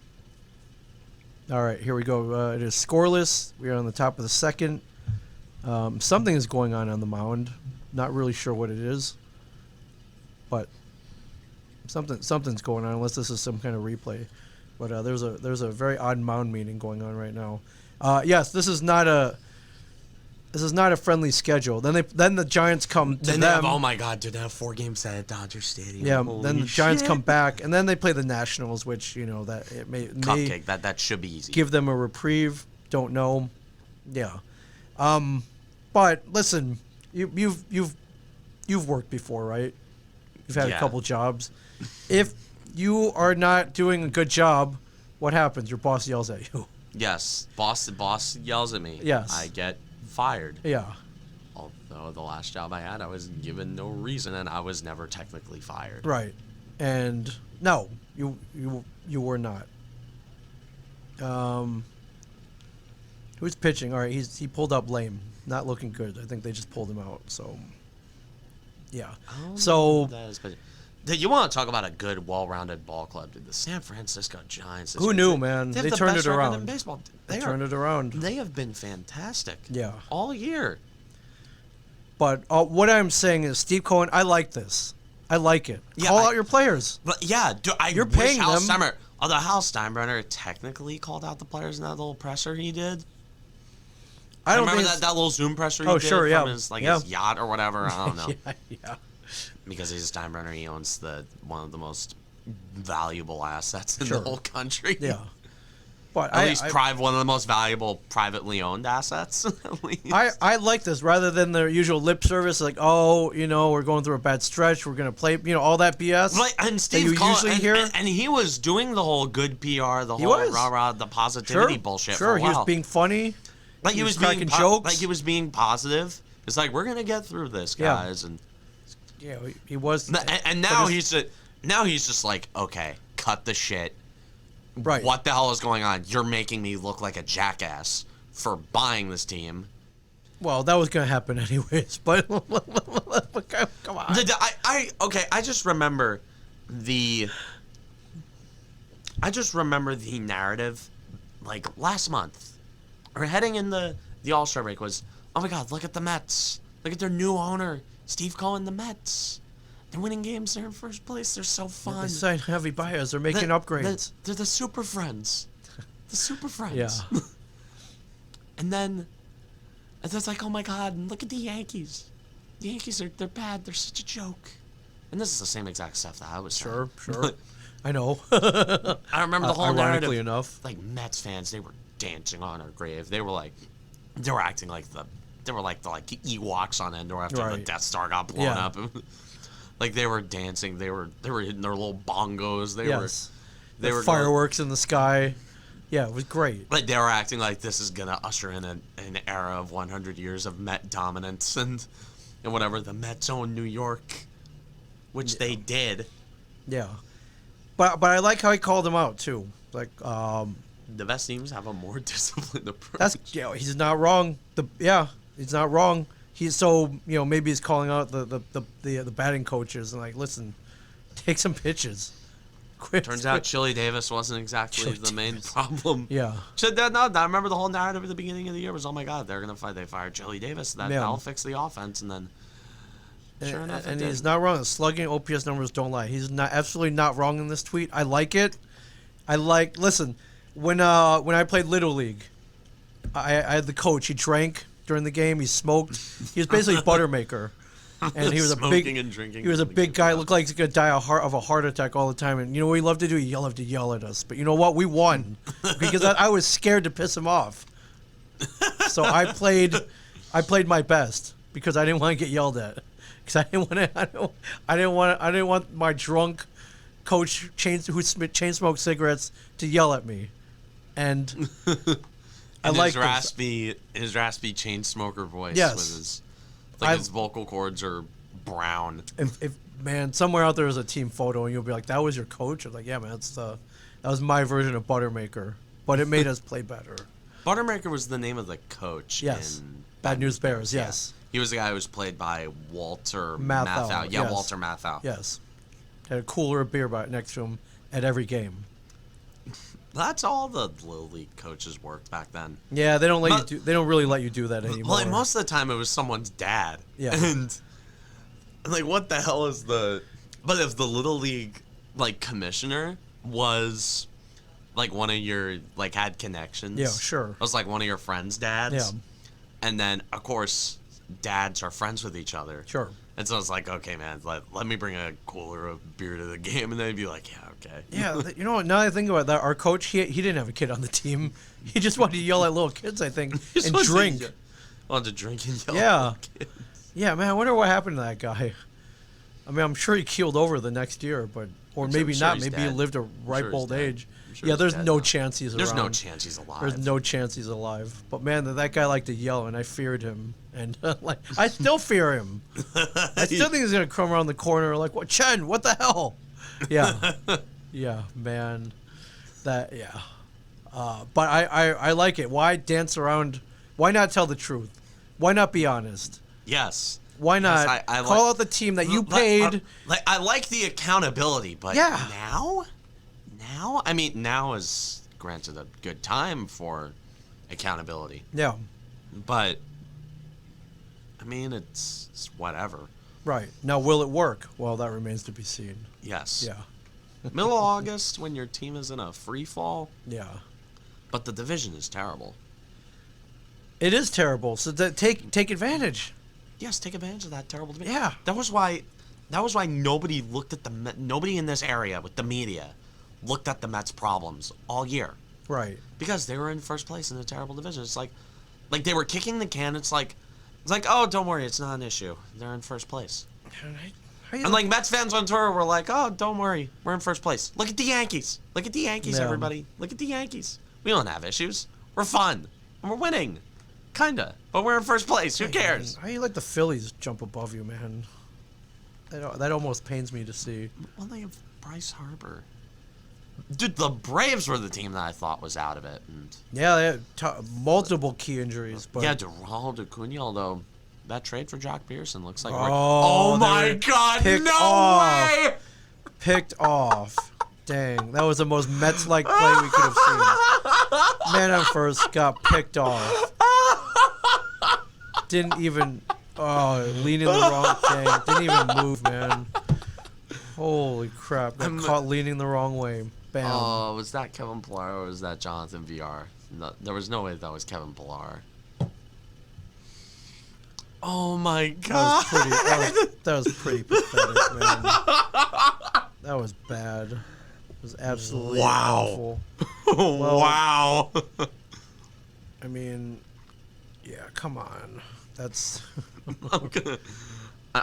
All right, here we go. It is scoreless. We are on the top of the second. Something is going on the mound. Not really sure what it is, but something's going on. Unless this is some kind of replay. But there's a very odd mound meeting going on right now. Yes, this is not a friendly schedule. Then the Giants come to them. Oh my God, dude! They have 4 games at Dodger Stadium. Yeah. Holy then the Giants shit. come back, and then they play the Nationals, which that it may Cupcake. That should be easy. give them a reprieve. Don't know. Yeah. But listen, you've worked before, right? You've had a couple jobs. If you are not doing a good job, what happens? Your boss yells at you. Yes, boss yells at me. Yes. I get fired. Yeah. Although the last job I had, I was given no reason, and I was never technically fired. Right. And no, you were not. Who's pitching? All right, he pulled up lame. Not looking good. I think they just pulled him out. So, yeah. So You want to talk about a good, well-rounded ball club, dude? The San Francisco Giants. Who knew, man? They the turned best it record around. in baseball. They turned it around. They have been fantastic. Yeah. All year. But what I'm saying is, Steve Cohen, I like this. I like it. Yeah, Call out your players. But yeah, You're wish paying Hal them. Although Hal Steinbrenner technically called out the players in that little presser he did. I don't remember think that little Zoom presser he Oh, did sure, from yeah. his Yeah. his yacht or whatever. I don't know. yeah. Because he's a Steinbrenner, he owns one of the most valuable assets in Sure. the whole country. Yeah. But At least one of the most valuable privately owned assets. At least. I like this rather than the usual lip service, like, oh, we're going through a bad stretch, we're gonna play, all that BS. Like, and Steve you usually hear. and he was doing the whole good PR, the He whole was. rah-rah, the positivity bullshit. Sure, for a he while. was being funny. Like he was cracking being jokes. Like he was being positive. It's like, we're gonna get through this, Yeah. guys. And Yeah, he was. and now he's just like, okay, cut the shit. Right. What the hell is going on? You're making me look like a jackass for buying this team. Well, that was gonna happen anyways, but come on. I just remember the narrative, like last month, or heading in the All-Star break was, oh my God, look at the Mets, look at their new owner, Steve Cohen, the Mets. They're winning games. They're in first place. They're so fun. They signed heavy buyers. They're making upgrades. They're the Super Friends. The Super Friends. Yeah. And then it's like, oh my God, look at the Yankees. The Yankees they're bad. They're such a joke. And this is the same exact stuff that I was saying. Sure. I know. I remember the whole narrative. Ironically enough. Like Mets fans, they were dancing on our grave. They were acting like the Ewoks on Endor after the Right. Death Star got blown Yeah. up. Like they were dancing, they were hitting their little bongos. Yes. They were fireworks in the sky. Yeah, it was great. Like they were acting like this is gonna usher in an era of 100 years of Met dominance and whatever. The Mets own New York, which they did. Yeah, but I like how he called him out too. Like, The best teams have a more disciplined approach. that's he's not wrong. He's not wrong. He's maybe he's calling out the batting coaches and like, listen, take some pitches. Turns out Chili Davis wasn't exactly the main problem. Yeah. I remember the whole narrative at the beginning of the year was, oh my God, they're gonna fight. They fired Chili Davis. That'll fix the offense, and then sure enough, and he's not wrong. The slugging OPS numbers don't lie. He's absolutely not wrong in this tweet. I like it. Listen, when I played Little League, I had the coach. He drank during the game. He smoked. He was basically Buttermaker. And he was smoking and drinking. He was a big guy. Looked like he's gonna die of a heart attack all the time. And you know what he loved to do? He loved to yell at us. But you know what? We won because I was scared to piss him off. So I played my best because I didn't want to get yelled at. Because I didn't want my drunk coach who chain smoked cigarettes to yell at me. And I like his raspy chain smoker voice. Yes. With his vocal cords are brown. If man, somewhere out there is a team photo and you'll be like, that was your coach? I'm like, yeah, man, that was my version of Buttermaker. But it made us play better. Buttermaker was the name of the coach. Yes. In Bad News Bears, yes. He was the guy who was played by Walter Matthau. Matthau. Yeah, Yes. Walter Matthau. Yes. Had a cooler of beer next to him at every game. That's all the Little League coaches worked back then. Yeah, they don't really let you do that anymore. Well, most of the time it was someone's dad. Yeah. And like, what the hell is the? But if the Little League commissioner was like one of your had connections. Yeah, sure. It was like one of your friends' dads. Yeah. And then of course dads are friends with each other. Sure. And so it's like, okay, man, let me bring a cooler of beer to the game, and they'd be like, yeah, okay. Yeah, you know what? Now that I think about that, our coach he didn't have a kid on the team. He just wanted to yell at little kids, I think, and drink. Wanted to drink and yell. Yeah. At kids. Yeah, man. I wonder what happened to that guy. I mean, I'm sure he keeled over the next year, or maybe sure not. he's Maybe he dead. lived a ripe sure he's old dead. age. Sure Yeah, he's there's dead no now. chance he's There's around. no chance he's alive. There's no chance he's alive. But man, that guy liked to yell, and I feared him. And I still fear him. I still think he's gonna come around the corner like, "What, Chen? What the hell?" Yeah, yeah, man. But I like it. Why dance around? Why not tell the truth? Why not be honest? Yes. Why not Yes, I call like- out the team that you paid? I like the accountability, but Yeah. now, I mean, now is granted a good time for accountability, Yeah, but I mean, it's whatever. Right. Now, will it work? Well, that remains to be seen. Yes. Yeah. Middle of August, when your team is in a free fall, Yeah. but the division is terrible. It is terrible. So take advantage. Yes, take advantage of that terrible division. Yeah. That was why nobody looked at nobody in this area with the media looked at the Mets' problems all year. Right. Because they were in first place in a terrible division. It's like they were kicking the can. It's like, oh, don't worry, it's not an issue. They're in first place. And like Mets fans on tour were like, oh, don't worry, we're in first place. Look at the Yankees. Look at the Yankees, Yeah. everybody. Look at the Yankees. We don't have issues. We're fun. And we're winning. Kinda. But we're in first place. Who cares? How you let the Phillies jump above you, man? That almost pains me to see. Well, they have Bryce Harper. Dude, the Braves were the team that I thought was out of it. And Yeah, they had multiple key injuries. But yeah, Ronald Acuna, although that trade for Jock Pearson looks like... Oh, my they God, picked no off. way! Picked off. Dang, that was the most Mets-like play we could have seen. Man on first got picked off. Didn't even... Oh, leaning the wrong thing. Didn't even move, man. Holy crap. Got caught leaning the wrong way. Bam. Oh, was that Kevin Pillar or was that Jonathan VR? No, there was no way that was Kevin Pillar. Oh my God. That was pretty pathetic, man. That was bad. It was absolutely awful. Well, wow. I mean, yeah, come on. That's... I want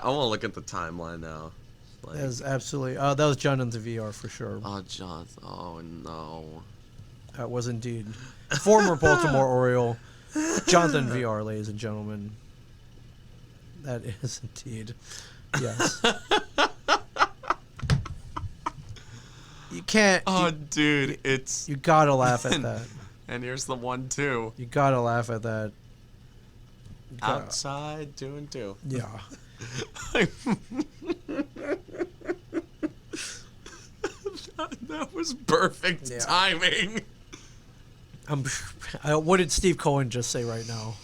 to look at the timeline now. Like, That was absolutely... that was Jonathan VR for sure. oh, Jonathan. Oh, no. That was indeed. Former Baltimore Oriole, Jonathan VR, ladies and gentlemen. That is indeed. Yes. You can't... Oh, dude, it's... You gotta laugh at that. And here's the 1-2. You gotta laugh at that. You gotta- Outside, 2-2. Yeah. That was perfect Yeah. timing. What did Steve Cohen just say right now?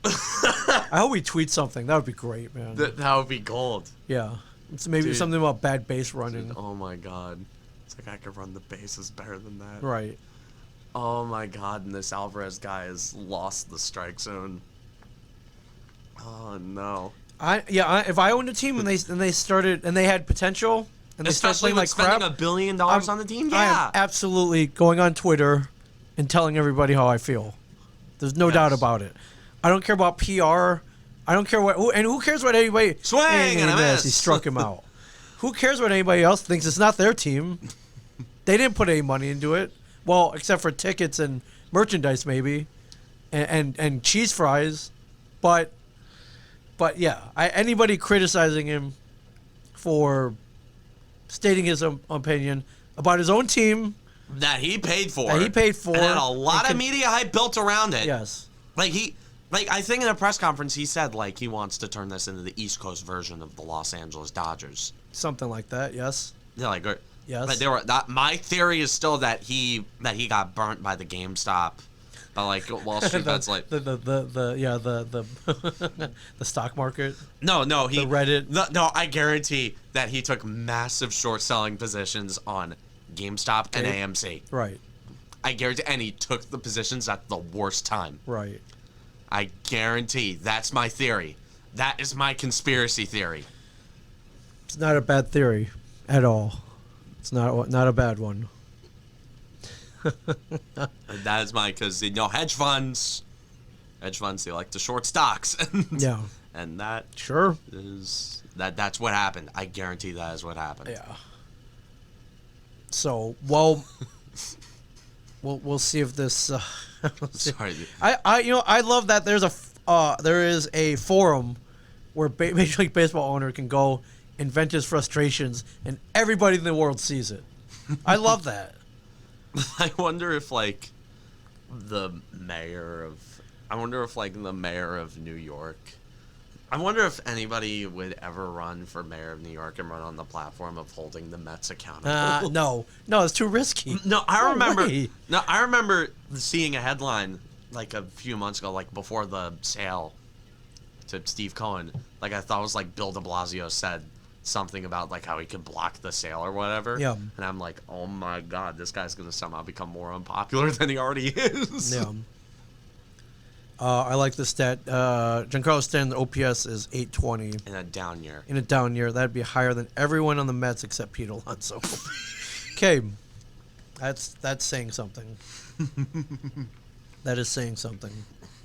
I hope he tweets something. That would be great, man. That would be gold. Yeah. It's maybe Dude. something about bad base running. Oh my God. It's like I could run the bases better than that. Right. Oh my God, and this Alvarez guy has lost the strike zone. Oh no. If I owned a team and they started and they had potential and they started Especially playing with like spending crap, $1 billion I'm- on the team, I yeah. am absolutely going on Twitter and telling everybody how I feel. There's no doubt about it. I don't care about PR. I don't care who cares what anybody. Swing and a miss. He struck him out. Who cares what anybody else thinks? It's not their team. They didn't put any money into it. Well, except for tickets and merchandise, maybe, and cheese fries, but yeah, anybody criticizing him for stating his opinion about his own team That he paid for. that he paid for, And had a lot of media hype built around it. Yes, I think in a press conference he said like he wants to turn this into the East Coast version of the Los Angeles Dodgers. something like that. Yes, Yeah, like yes. but my theory is still that he got burnt by the GameStop. But like Wall Street bets like the the stock market. No, he The Reddit. No, I guarantee that he took massive short selling positions on GameStop and Okay. AMC. Right, I guarantee, and he took the positions at the worst time. right. I guarantee. That's my theory. That is my conspiracy theory. It's not a bad theory at all. It's not a bad one. And that is my, because hedge funds they like to short stocks. And, Yeah, and that sure. is that's what happened. I guarantee that is what happened. Yeah. So, well, we'll see if this. We'll see. Sorry. I love that there is a forum where Major League Baseball owner can go and vent his frustrations, and everybody in the world sees it. I love that. I wonder if the mayor of New York. I wonder if anybody would ever run for mayor of New York and run on the platform of holding the Mets accountable. No, it's too risky. No, I way. remember seeing a headline like a few months ago, like before the sale to Steve Cohen. Like, I thought it was like Bill de Blasio said something about like how he could block the sale or whatever. Yeah. And I'm like, oh my god, this guy's gonna somehow become more unpopular than he already is. Yeah. I like the stat. Giancarlo Stanton OPS is 820 In a down year. in a down year. That'd be higher than everyone on the Mets except Pete Alonso. Okay, that's saying something. That is saying something.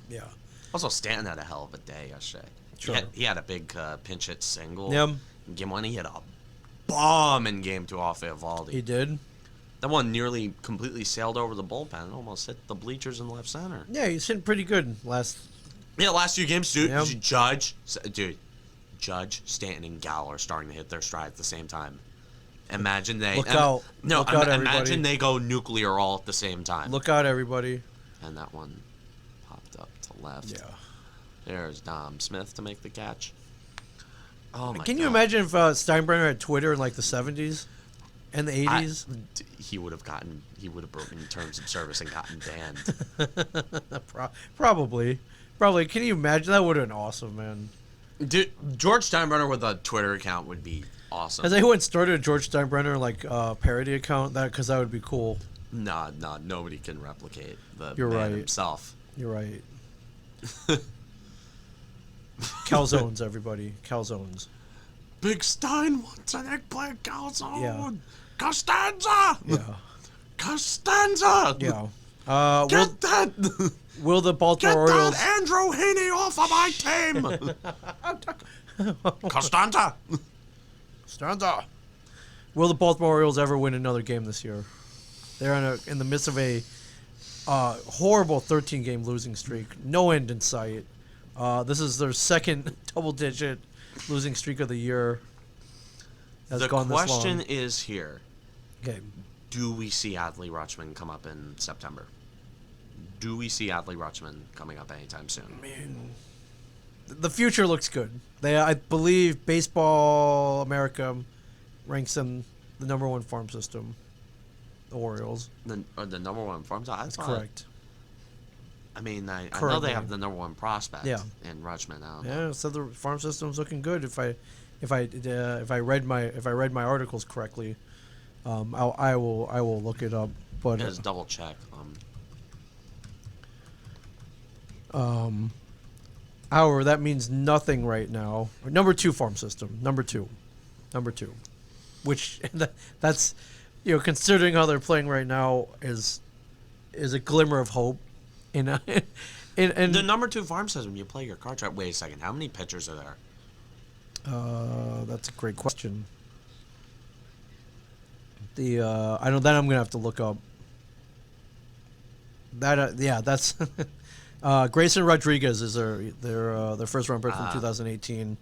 Yeah. Also, Stanton had a hell of a day yesterday. Sure. He had a big pinch hit single. Yep. In game 1, he had a bomb in game 2 off Eovaldi. He did. That one nearly completely sailed over the bullpen and almost hit the bleachers in left center. Yeah, he's hitting pretty good last. Yeah, last few games, dude. Yep. Judge, Stanton, and Gal are starting to hit their stride at the same time. Imagine they Look out. No, Look out, imagine everybody. they go nuclear all at the same time. Look out, everybody. And that one popped up to left. Yeah. There's Dom Smith to make the catch. Oh my Can you God. imagine if Steinbrenner had Twitter in like the 70s and the 80s? He would have broken terms of service and gotten banned. Probably. Can you imagine? That would have been awesome, man. Dude, George Steinbrenner with a Twitter account would be awesome. Has anyone started a George Steinbrenner like parody account? Because that would be cool. Nah, nobody can replicate the You're man right. himself. You're right. Calzones, everybody. Calzones. Big Stein wants an eggplant calzone. Yeah. Costanza. Yeah. Costanza. Yeah. Get that. Will the Baltimore Get Orioles? that Andrew Heaney off of my team. Costanza. Stanza. Will the Baltimore Orioles ever win another game this year? They're in the midst of a horrible 13-game losing streak. No end in sight. This is their second double-digit losing streak of the year. The question is here. Okay. Do we see Adley Rutschman come up in September? Do we see Adley Rutschman coming up anytime soon? Man, the future looks good. I believe Baseball America ranks them the number one farm system. The Orioles. The number one farm? That's correct. I mean, I know Currently. they have the number one prospect in Rutschman. I don't know. Yeah, so the farm system's looking good. If I read my articles correctly, I will look it up. But Just double check. However, that means nothing right now. Number 2 farm system. Number two, which that's considering how they're playing right now is a glimmer of hope. In the number 2 farm system, you play your cards right. Wait a second. How many pitchers are there? That's a great question. I know that I'm gonna have to look up. That that's Grayson Rodriguez is their first round pick from 2018.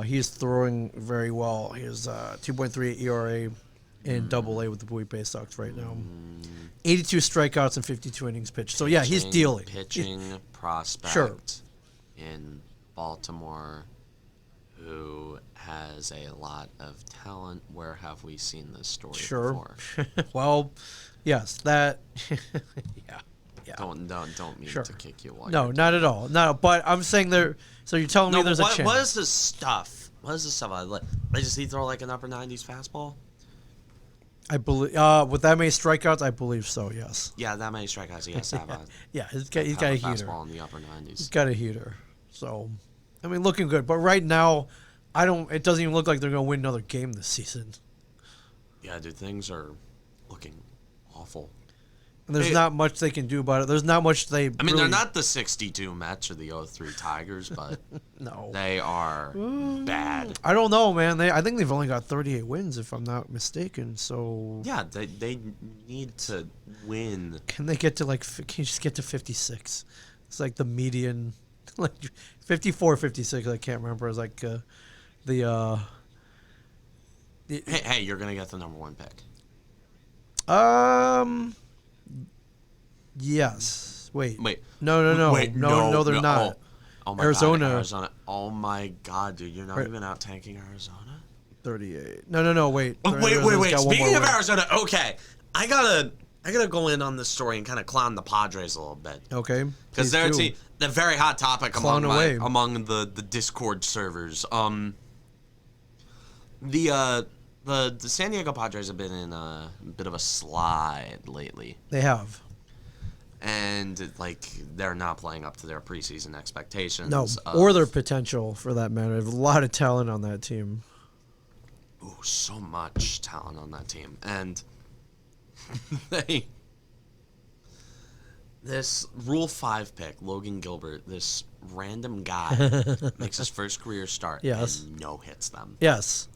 He's throwing very well. He has 2.38 ERA in Double A with the Bowie Bay Sox right now. 82 strikeouts and 52 innings pitched. So yeah, he's dealing. Pitching prospect Sure. in Baltimore who has a lot of talent. Where have we seen this story before? Well, yes, that. Yeah. Don't mean to kick you. While No, you're not at all. No, but I'm saying there. So you're telling me there's a chance. What is this stuff? What is this stuff? Does he throw like an upper 90s fastball? I believe with that many strikeouts, I believe so. Yes. Yeah, that many strikeouts. He has to have Yeah, he's got a heater. fastball in the upper 90s. He's got a heater. So, I mean, looking good. But right now, it doesn't even look like they're going to win another game this season. Yeah, dude, things are looking awful. And there's not much they can do about it. There's not much they. I mean, they're not the 62 Mets or the 03 Tigers, but No. they are bad. I don't know, man. I think they've only got 38 wins, if I'm not mistaken. So Yeah, they need to win. can they get to Can you just get to 56? It's like the median, like 54, 56. I can't remember. It's like Hey, you're gonna get the number 1 pick. Yes. Wait. No. Wait, no, they're not. Oh my Arizona. God, Arizona. Oh my God, dude, you're not even out tanking Arizona. 38. No. Wait. Oh, wait. Arizona's got one Speaking more of win. Arizona, okay, I gotta go in on this story and kind of clown the Padres a little bit. Okay. Because please do. The very hot topic Clown among away. among the Discord servers. The San Diego Padres have been in a bit of a slide lately, They have. and like they're not playing up to their preseason expectations. No, or their potential for that matter. They have a lot of talent on that team. Ooh, so much talent on that team, and they. This Rule 5 pick, Logan Gilbert, this random guy, makes his first career start Yes. and no-hits them. Yes.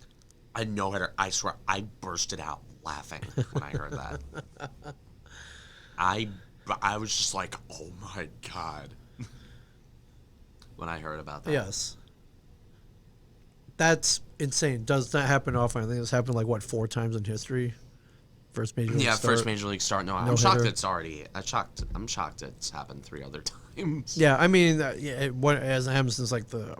A no-hitter. I swear, I bursted out laughing when I heard that. I was just like, oh my God, when I heard about that. Yes. That's insane. Does not happen often. I think it's happened like, what, 4 times in history? First major league start. First major league start. No, I'm No shocked hitter. it's already. I'm shocked it's happened 3 other times. Yeah, I mean, what has happened since like the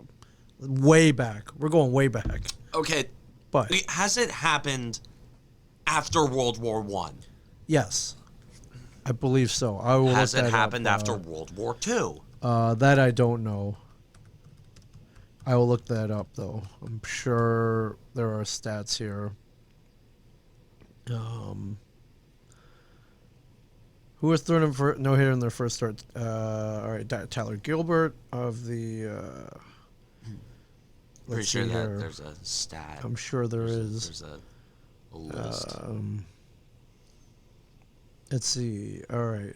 way back. We're going way back. Okay, But has it happened after World War One? yes, I believe so. I will. Has look it that happened up. after World War Two? That I don't know. I will look that up though. I'm sure there are stats here. Who was thrown in for no hitter in their first start? All right, Tyler Gilbert of the. Pretty Let's sure see that here. there's a stat. I'm sure there's There's a list. Let's see. All right.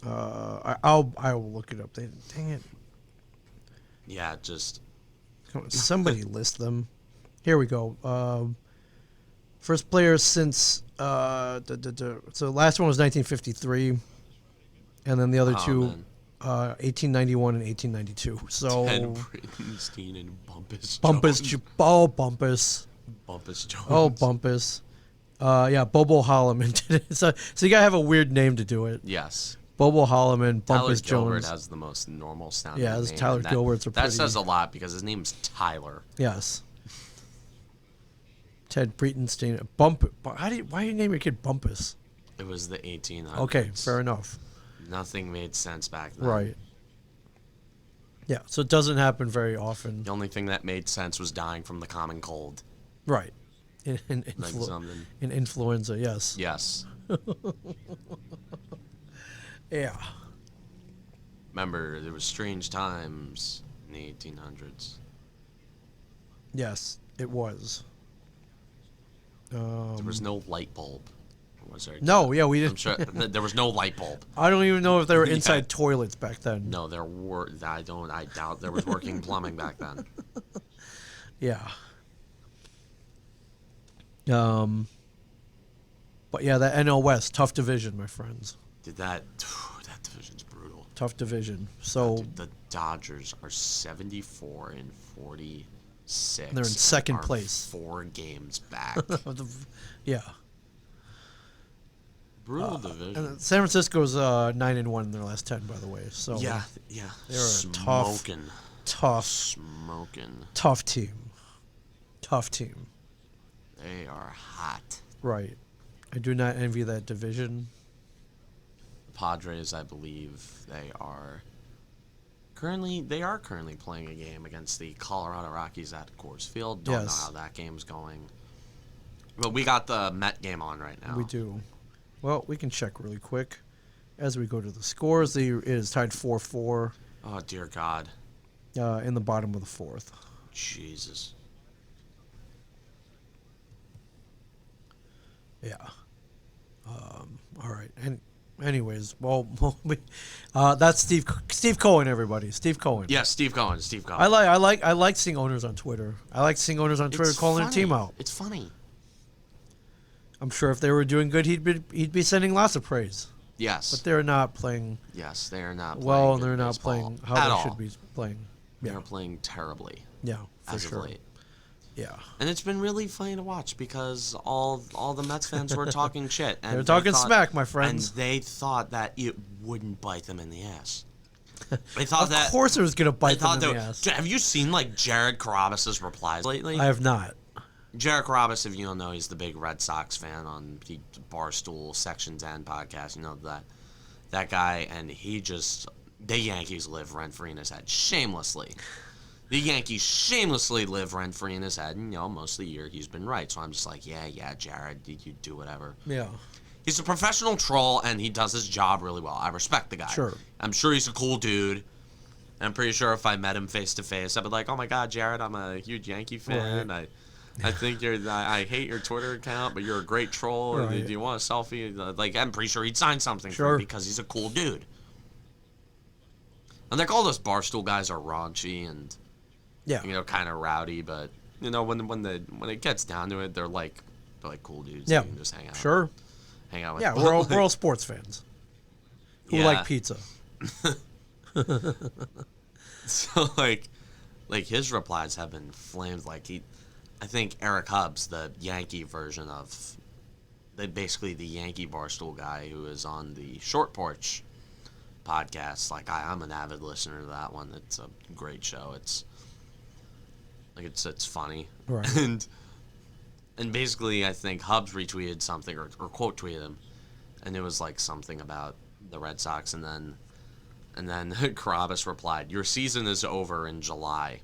I will look it up. Dang it! Yeah, just Come on, somebody list them. Here we go. First player since so the last one was 1953, and then the other two, man. 1891 and 1892. So Ted Brittenstein and Bumpus Bumpus, Jones. Bumpus. Bumpus Jones. Oh, Bumpus. Yeah, Bobo Holloman did it. So you gotta have a weird name to do it. Yes. Bobo Holloman, Tyler Bumpus Gilbert Jones. has the most normal sounding Yeah, name. this Tyler and that, Gilbert's a That pretty- says a lot because his name's Tyler. Yes. Ted Breitenstein. Why do you name your kid Bumpus? It was the 1800s. Okay, fair enough. Nothing made sense back then. Right. Yeah, so it doesn't happen very often. The only thing that made sense was dying from the common cold. Right. In Like something. influenza, yes. Yes. Yeah. Remember, there was strange times in the 1800s. Yes, it was. There was no light bulb. Or was there? No, yeah, we I'm didn't. sure there was no light bulb. I don't even know if there were Yeah. inside toilets back then. No, there were. I doubt there was working plumbing back then. Yeah. But yeah, that NL West, tough division, my friends. That division's brutal. Tough division. So Dude, the Dodgers are 74 and 46. And they're in second are place. 4 games back. yeah. Brutal division. And San Francisco's 9-1 in their last 10, by the way. So Yeah. They're a tough team. Tough team. They are hot. Right. I do not envy that division. Padres, I believe, they are currently playing a game against the Colorado Rockies at Coors Field. Don't know Yes. how that game's going. But we got the Met game on right now. We do. Well, we can check really quick as we go to the scores. It is tied 4-4 Oh dear God. in the bottom of the fourth. Jesus. Yeah. All right. And anyways, well, that's Steve Cohen. Everybody, Steve Cohen. Yeah, Steve Cohen. I like seeing owners on Twitter. I like seeing owners on Twitter It's calling funny. their team out. It's funny. I'm sure if they were doing good, he'd be sending lots of praise. Yes. But they're not playing Yes, they are not playing well, and good they're not baseball playing how at they all. should be playing. Yeah, They're playing terribly yeah, for as sure. of late. Yeah, And it's been really funny to watch because all the Mets fans were talking shit. And they're they talking thought- smack, my friends. And they thought that it wouldn't bite them in the ass. They thought Of that. course, it was gonna They bite them thought in they the were- ass. Have you seen like Jared Carrabis's replies lately? I have not. Jared Carrabis, if you don't know, he's the big Red Sox fan on the Barstool Section 10 podcast. You know that guy, and he just the Yankees live rent-free in his head, shamelessly. The Yankees shamelessly live rent-free in his head, and, most of the year he's been right. So I'm just like, yeah, Jared, you do whatever. Yeah. He's a professional troll, and he does his job really well. I respect the guy. Sure. I'm sure he's a cool dude. I'm pretty sure if I met him face-to-face, I'd be like, oh, my God, Jared, I'm a huge Yankee fan. Right. I think I hate your Twitter account, but you're a great troll. Right. Do you want a selfie? I'm pretty sure he'd sign something for me because he's a cool dude. And, all those Barstool guys are raunchy and, kind of rowdy, but, when it gets down to it, they're like cool dudes. Yeah. You can just hang out. Sure. Hang out with. Yeah, we're all sports fans who like pizza. So his replies have been flamed. I think Eric Hubbs, the Yankee version of, basically the Yankee Barstool guy who is on the Short Porch podcast. I'm an avid listener to that one. It's a great show. It's funny. Right. And basically, I think Hubbs retweeted something or quote tweeted him, and it was something about the Red Sox, and then Carabas replied, "Your season is over in July."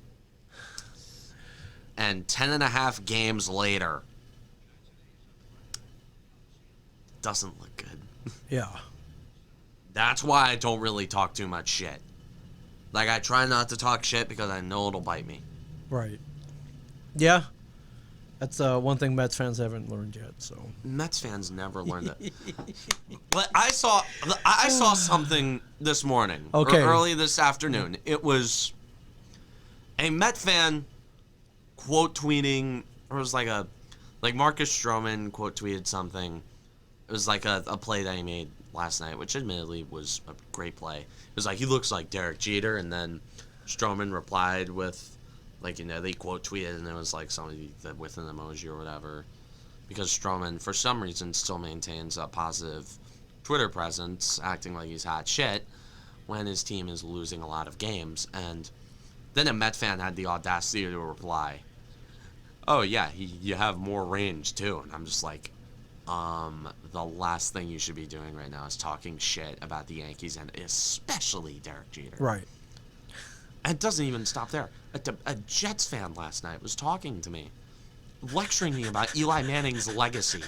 And 10.5 games later, doesn't look good. Yeah. That's why I don't really talk too much shit. I try not to talk shit because I know it'll bite me. Right. Yeah. That's one thing Mets fans haven't learned yet. So Mets fans never learned that. But I saw something this morning. Okay. Or early this afternoon. It was a Met fan quote tweeting, or it was Marcus Stroman quote tweeted something. It was a play that he made last night, which admittedly was a great play. It was he looks like Derek Jeter, and then Stroman replied with, they quote tweeted, and it was somebody with an emoji or whatever, because Stroman, for some reason, still maintains a positive Twitter presence, acting like he's hot shit when his team is losing a lot of games. And then a Met fan had the audacity to reply, "Oh yeah, you have more range too." And I'm just the last thing you should be doing right now is talking shit about the Yankees, and especially Derek Jeter. right. And it doesn't even stop there. A Jets fan last night was talking to me, lecturing me about Eli Manning's legacy.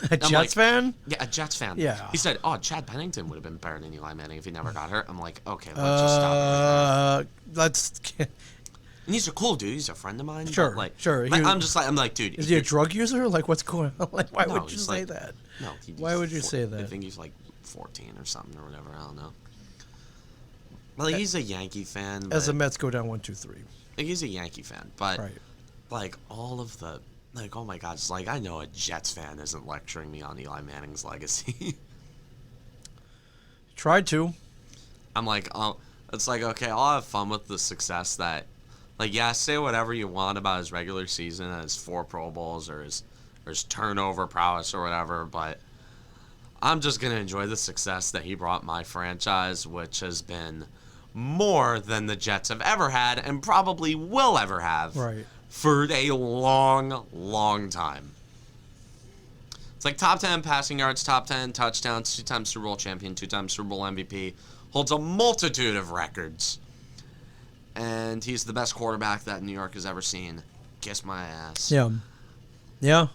A Jets fan? Yeah, a Jets fan. Yeah. He said, "Oh, Chad Pennington would have been better than Eli Manning if he never got hurt." I'm like, okay, let's just stop it right there. And he's a cool dude. He's a friend of mine. Sure, but sure. I'm like, dude. Is he a drug user? What's going on? Why No, would you he's say that? No. Why would you say that? I think he's 14 or something or whatever. I don't know. He's a Yankee fan. As the Mets go down 1-2-3. He's a Yankee fan, but Right. all of the oh my God, it's I know a Jets fan isn't lecturing me on Eli Manning's legacy. Tried to. I'm it's okay, I'll have fun with the success that, say whatever you want about his regular season and his 4 Pro Bowls or his turnover prowess or whatever, but I'm just going to enjoy the success that he brought my franchise, which has been more than the Jets have ever had and probably will ever have for a long, long time. It's top 10 passing yards, top 10 touchdowns, 2-time Super Bowl champion, 2-time Super Bowl MVP, holds a multitude of records. And he's the best quarterback that New York has ever seen. Kiss my ass. Yeah. Yeah.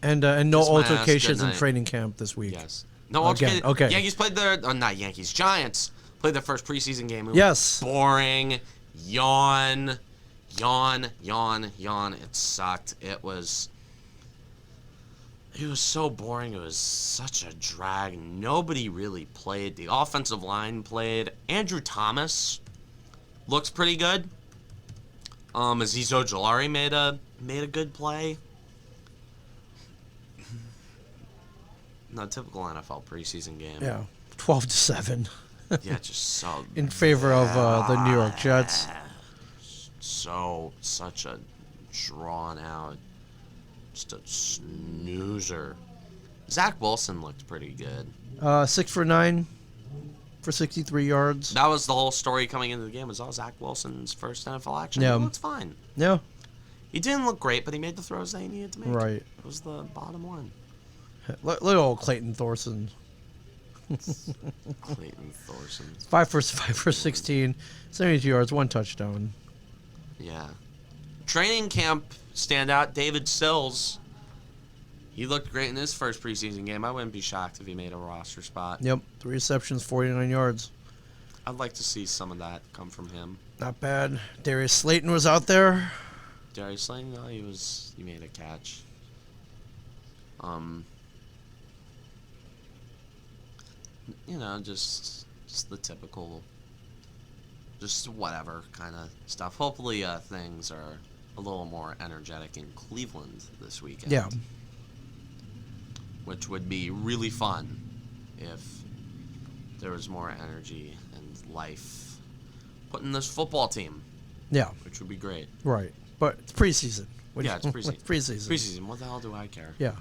And no altercations in training camp this week. Yes. No altercations. Okay. Yankees played not Yankees. Giants played their first preseason game. It was boring. Yawn. It sucked. It was so boring. It was such a drag. Nobody really played. The offensive line played. Andrew Thomas looks pretty good. Azeez Ojulari made a good play. No, typical NFL presucon game. Yeah, 12-7. Yeah, just so in favor of the New York Jets. Such a drawn out, just a snoozer. Zach Wilson looked pretty good. 6 for 9 for 63 yards. That was the whole story coming into the game. Was Zach Wilson's first NFL action? Yeah, he looks fine. Yeah, he didn't look great, but he made the throws that he needed to make. Right, it was the bottom line. Look at old Clayton Thorson. Clayton Thorson. 5 for 16, 72 yards, 1 touchdown. Yeah. Training camp standout, David Sills. He looked great in his first preseason game. I wouldn't be shocked if he made a roster spot. Yep, 3 receptions, 49 yards. I'd like to see some of that come from him. Not bad. Darius Slayton was out there. Darius Slayton, no, he made a catch. You know, just the typical, just whatever kind of stuff. Hopefully, things are a little more energetic in Cleveland this weekend. Yeah. Which would be really fun if there was more energy and life put in this football team. Yeah. Which would be great. Right. But it's preseason. Yeah, it's preseason. Preseason. Preseason. What the hell do I care? Yeah.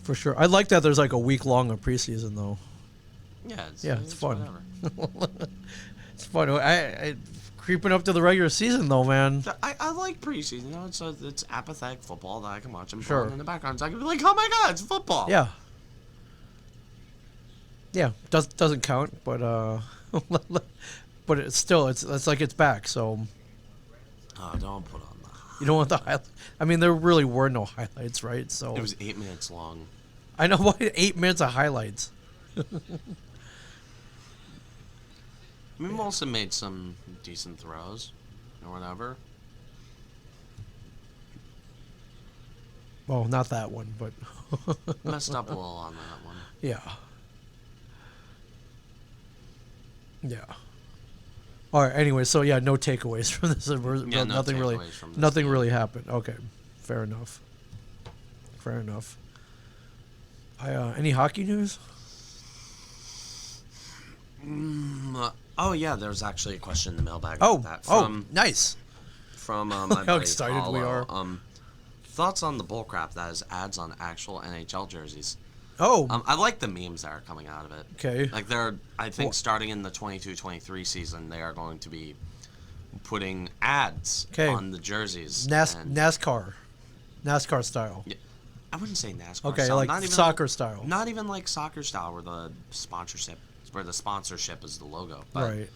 For sure. I like that there's like a week long of preseason though. Yeah, it's fun. Whatever. It's fun. I creeping up to the regular season though, man. I like preseason. You know, it's apathetic football that I can watch and Sure. put on in the background. So I can be like, oh my god, it's football. Yeah. Yeah, doesn't count, but but it's still it's like it's back. So Oh, don't put on the. you don't want the highlight. I mean, there really were no highlights, right? So It was 8 minutes long. I know what 8 minutes of highlights. I mean, Molson made some decent throws or whatever. Well, not that one, but Messed up a little on that one. yeah. Yeah. All right. Anyway, so yeah, no takeaways from this. Yeah, no nothing really. takeaways from this Nothing game. really happened. Okay, fair enough. Fair enough. Any hockey news? Oh yeah, there was actually a question in the mailbag. Oh, about that nice. From my How buddy excited we Paulo. are. Thoughts on the bullcrap that is ads on actual NHL jerseys. Oh, I like the memes that are coming out of it. okay. Like I think starting in the 22-23 season, they are going to be putting ads Okay. on the jerseys. and- NASCAR style. Yeah, I wouldn't say NASCAR. Okay, style. like not even soccer style. Not even like soccer style, where the sponsorship is the logo. But, Right.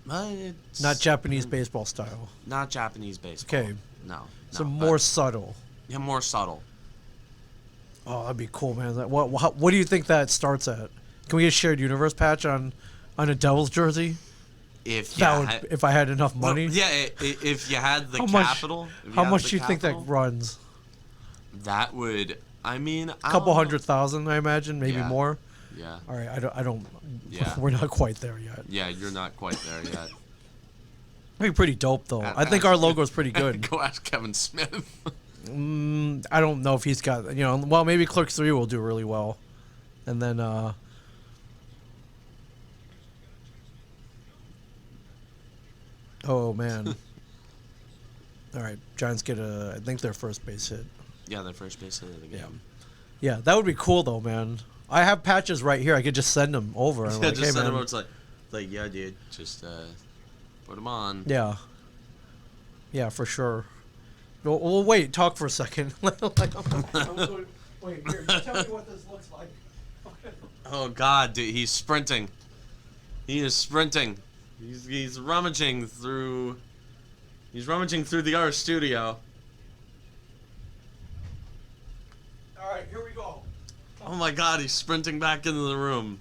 But it's Not Japanese baseball style. Not Japanese baseball. Okay. No. So no, more but- subtle. Yeah, more subtle. Oh, that'd be cool, man. What do you think that starts at? Can we get a shared universe patch on a Devils jersey? If If I had enough money. Yeah, if you had the How much- capital. How much do you think that runs? That would. I mean, A couple 100,000, I imagine, maybe Yeah. more. Yeah. All right, I don't. Yeah. We're not quite there yet. Yeah, you're not quite there yet. That'd be pretty dope, though. I think our logo's pretty good. Go ask Kevin Smith. I don't know if he's got. Well, maybe Clerks 3 will do really well, and then. Oh man. All right, Giants get I think their first base hit. Yeah, their first base hit of the game. Yeah, that would be cool though, man. I have patches right here. I could just send them over. Yeah, I'm just hey, send man. him. It's like, yeah, dude, just put them on. Yeah. Yeah, for sure. Well, wait. Talk for a second. Wait, here. Tell me what this looks like. Oh God, dude, he's sprinting. He is sprinting. He's rummaging through. He's rummaging through the art studio. All right, here we go. Oh my God, he's sprinting back into the room.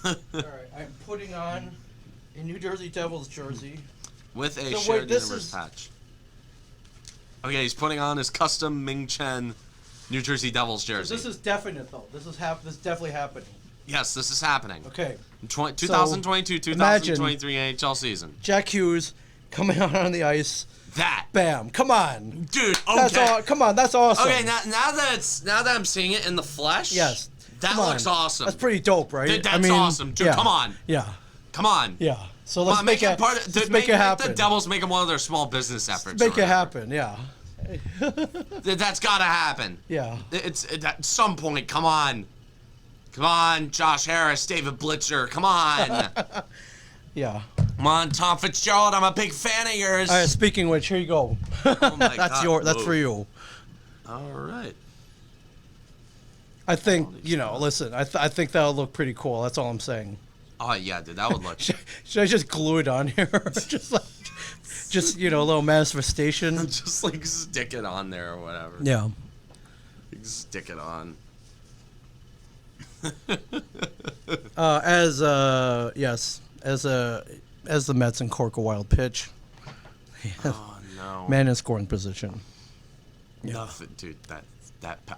All right, I'm putting on a New Jersey Devils jersey. With a So wait, shared this universe is- patch. Okay, he's putting on his custom Ming Chen New Jersey Devils jersey. This is definite though. This is definitely happening. Yes, this is happening. Okay. 2022-2023 NHL season. Jack Hughes coming out on the ice. That. Bam! Come on. Dude, okay. That's all. Come on, that's awesome. Okay, now that I'm seeing it in the flesh. Yes. That Come on. looks awesome. That's pretty dope, right? Dude, that's awesome. Dude, yeah. come on. Yeah. Come on. Yeah. So let's Come on, make it. Make it happen. The Devils make them one of their small business efforts. Make or it whatever. happen. Yeah. That's gotta happen. Yeah. It's at some point. Come on. Come on, Josh Harris, David Blitzer. Come on. Yeah. Come on, Tom Fitzgerald. I'm a big fan of yours. All right. Speaking of which, here you go. Oh my That's God. That's Whoa. for you. All right. I think, listen, I think that'll look pretty cool. That's all I'm saying. Oh yeah, dude, that would look. Should I just glue it on here? just a little manifestation. Just like stick it on there or whatever. Yeah. Stick it on. As the Mets and Cork a wild pitch. Oh no. Man in scoring position. Yeah. Nothing, dude. That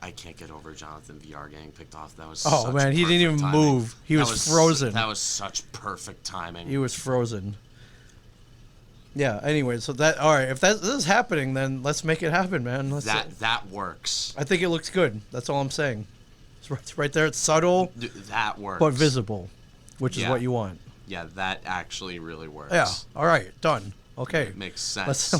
I can't get over Jonathan VR getting picked off. That was. Oh such man, he didn't even timing. move. He was frozen. That was such perfect timing. He was frozen. Yeah. Anyway, so all right. If this is happening, then let's make it happen, man. That works. I think it looks good. That's all I'm saying. It's right there. It's subtle, that works. but visible, which is what you want. Yeah, that actually really works. Yeah. All right. Done. Okay. It makes sense.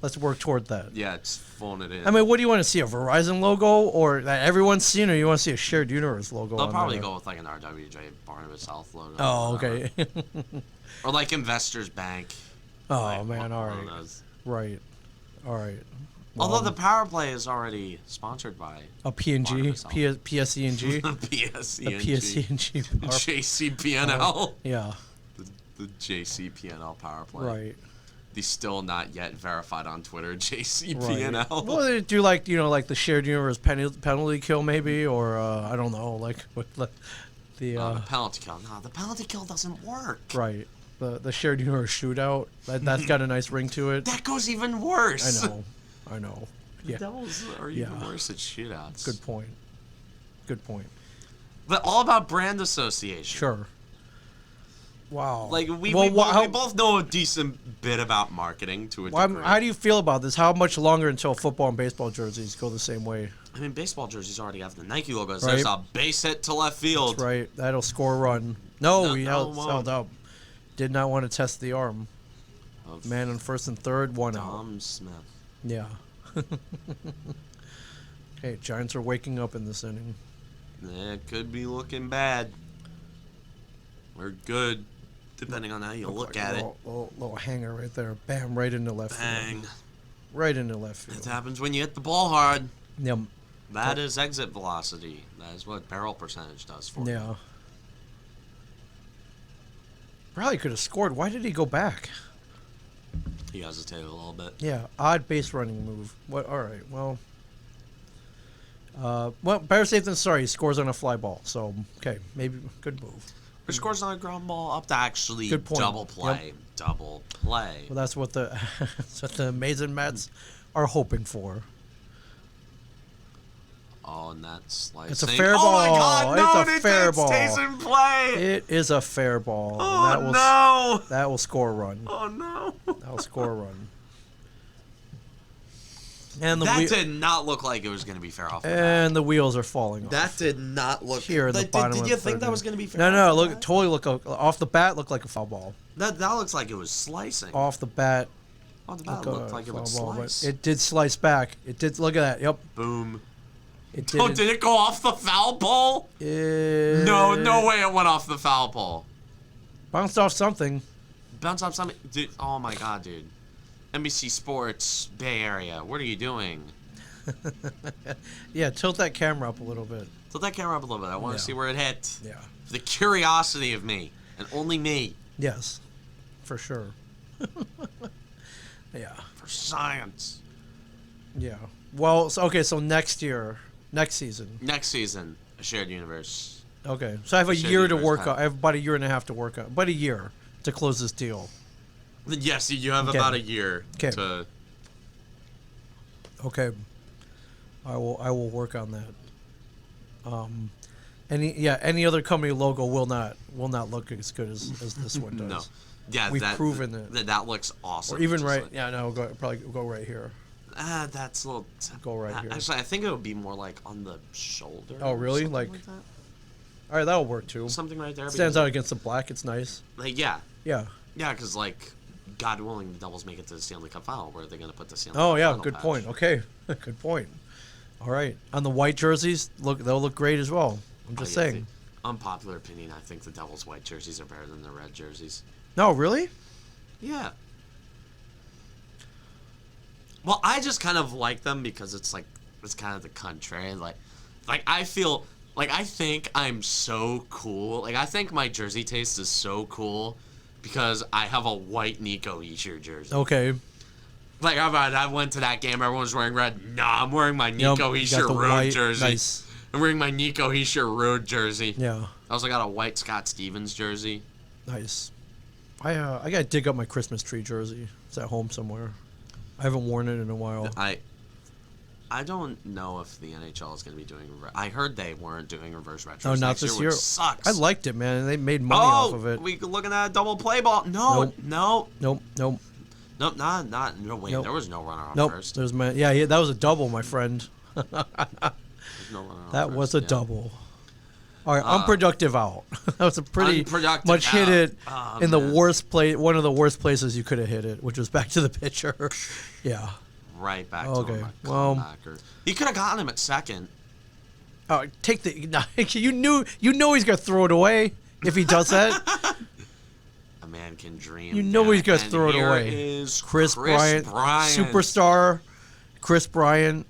Let's work toward that. Yeah, it's phone it in. I mean, what do you want to see? A Verizon logo or that everyone's seen, or you want to see a shared universe logo? They'll probably go with like an RWJ Barnabas Health logo. Oh, okay. Or like Investors Bank. Oh like, man, all right. Right. All right. Well, although the power play is already sponsored by a PNG, PSENG, PSENG, JCPNL. Yeah. The JCPNL power play. Right. The still not yet verified on Twitter JCPNL. Right. Well, they do like like the shared universe penalty kill maybe, or I don't know, like the penalty kill. No, the penalty kill doesn't work. Right. The shared universe shootout. That's got a nice ring to it. That goes even worse. I know. Yeah. The Devils are even worse at shootouts. Good point. But all about brand association. Sure. Wow. Like we both know a decent bit about marketing to a degree. How do you feel about this? How much longer until football and baseball jerseys go the same way? I mean, baseball jerseys already have the Nike logos. Right. There's a base hit to left field. That's right. That'll score a run. No, he held up. Did not want to test the arm. Man on first and third, one out. Tom Smith. Yeah. Okay, Giants are waking up in this inning. It could be looking bad. We're good, depending on how you look at it. Little hanger right there. Bam, right into left field. Right into left field. It happens when you hit the ball hard. Yep. That is exit velocity. That is what barrel percentage does for you. Yeah. Probably could have scored. Why did he go back? He hesitated a little bit. Yeah, odd base running move. What? All right. Well, better safe than sorry. He scores on a fly ball. So okay, maybe good move. Or scores on a ground ball up to actually double play. Yep. Double play. Well, that's what the amazing Mets are hoping for. Oh, and that's like it's a fair ball. Oh my God! No, it's a fair ball. Stays in play. It is a fair ball. Oh That will score a run. Oh no! That will score a run. And that did not look like it was going to be fair off. And the wheels are falling off. That did not look here at the bottom. Did you think that was going to be fair? No. Off the bat. Looked like a foul ball. That looks like it was slicing. Off the bat. Off the bat, it looked like it would slice. It did slice back. It did. Look at that. Yep. Boom. Did it go off the foul pole? No way it went off the foul pole. Bounced off something. Dude, oh my God, dude. NBC Sports, Bay Area, what are you doing? Yeah, tilt that camera up a little bit. I want to see where it hit. Yeah. For the curiosity of me, and only me. Yes, for sure. Yeah. For science. Yeah. Well, so next season, a shared universe. Okay, so I have a year to work on. I have about a year and a half to work on. About a year to close this deal. Yes, you have about a year to. Okay. I will work on that. Any other company logo will not look as good as this one does. No. Yeah, we've proven it. That looks awesome. Or even probably go right here. That's a little. Go right here. Actually, I think it would be more like on the shoulder. Oh, really? Like that? All right, that'll work too. Something right there. Stands out against the black. It's nice. Like yeah. Yeah. Yeah, because like, God willing, the Devils make it to the Stanley Cup final. Where are they going to put the Stanley? Oh Cup yeah, good point. Okay, good point. All right, on the white jerseys, they'll look great as well. I'm just saying. Unpopular opinion. I think the Devils' white jerseys are better than the red jerseys. No, really? Yeah. Well, I just kind of like them because it's kind of the contrary. Like, Like, I feel, like, I think I'm so cool. Like, I think my jersey taste is so cool because I have a white Nico Heischer jersey. Okay. Like, I went to that game, everyone was wearing red. Nah, I'm wearing my Nico you got Heischer the road white- jersey. Nice. I'm wearing my Nico Heischer road jersey. Yeah. I also got a white Scott Stevens jersey. Nice. I gotta dig up my Christmas tree jersey. It's at home somewhere. I haven't worn it in a while. I don't know if the NHL is going to be doing. I heard they weren't doing reverse retros. Oh, not next this year. year. Which sucks. I liked it, man. They made money off of it. We looking at a double play ball. No, Nope. no, Nope. not. No, wait, Nope. there was no runner on Nope. first. There's yeah, that was a double, my friend. There's no runner on That first, was a yeah. double. All right, unproductive out. That was a pretty Unproductive much hit out. it Oh, in the man. worst place, one of the worst places you could have hit it, which was back to the pitcher. Yeah. Right back to Okay, him. well- Comebacker. He could have gotten him at second. Oh, take the. No, you know he's gonna throw it away if he does that. A man can dream. You know yeah, he's gonna and throw it here away. Is Chris Bryant, Bryant, superstar. Chris Bryant,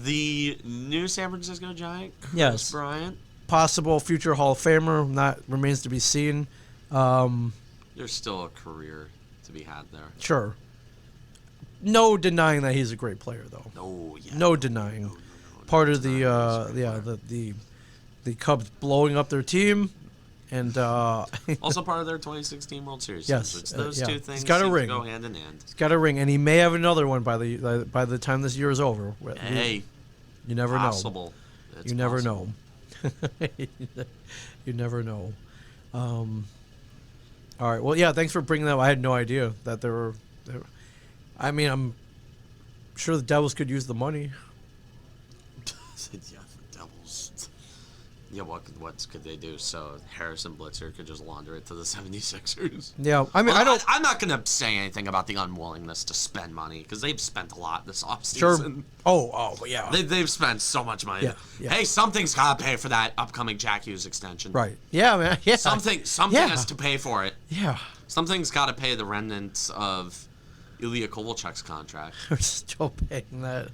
the new San Francisco Giant. Chris Yes. Bryant. possible future Hall of Famer. Not remains to be seen. There's still a career to be had there. Sure. No denying that he's a great player, though. Oh yeah. No denying. Part of the the Cubs blowing up their team, and Also part of their 2016 World Series. Yes, Which those yeah. two It's things got a seem ring. to go hand in hand. he's got a ring, and he may have another one by the time this year is over. Hey, You never possible. know. It's You never possible. know. You never know. All right. Well, yeah. Thanks for bringing that up. I had no idea that there were. I mean, I'm sure the Devils could use the money. Yeah, the Devils. Yeah, what could they do? So Harrison Blitzer could just launder it to the 76ers. Yeah. I mean, Well, I don't. I'm not gonna say anything about the unwillingness to spend money because they've spent a lot this Sure. offseason. Oh, yeah. They've spent so much money. Yeah. Hey, something's gotta pay for that upcoming Jack Hughes extension. Right. Yeah, man. Yeah. Something Yeah. has to pay for it. Yeah. Something's got to pay the remnants of Ilya Kovalchuk's contract. We're still paying that.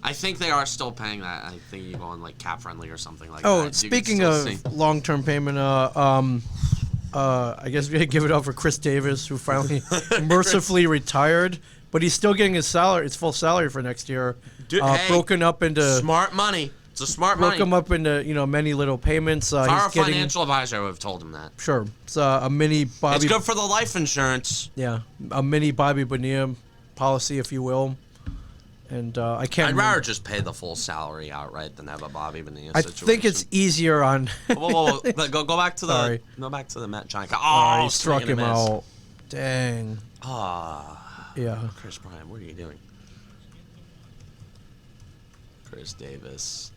I think they are still paying that. I think you go on like cap friendly or something like Oh, that. You can speaking still of see. long-term payment, I guess we gotta give it up for Chris Davis, who finally mercifully retired, but he's still getting his salary, his full salary for next year. Dude, hey, broken up into smart money. It's a smart broke money. him up into many little payments. If our He's getting financial advisor would have told him that. sure. It's a mini Bobby. It's good for the life insurance. Yeah, a mini Bobby Bonilla policy, if you will. And I can't. I'd remember- rather just pay the full salary outright than have a Bobby Bonilla I situation. think it's easier on. Whoa. Go back to the. Sorry. Go back to the Met Giant. He struck him out. Dang. Ah. Yeah. Chris Bryant, what are you doing? Chris Davis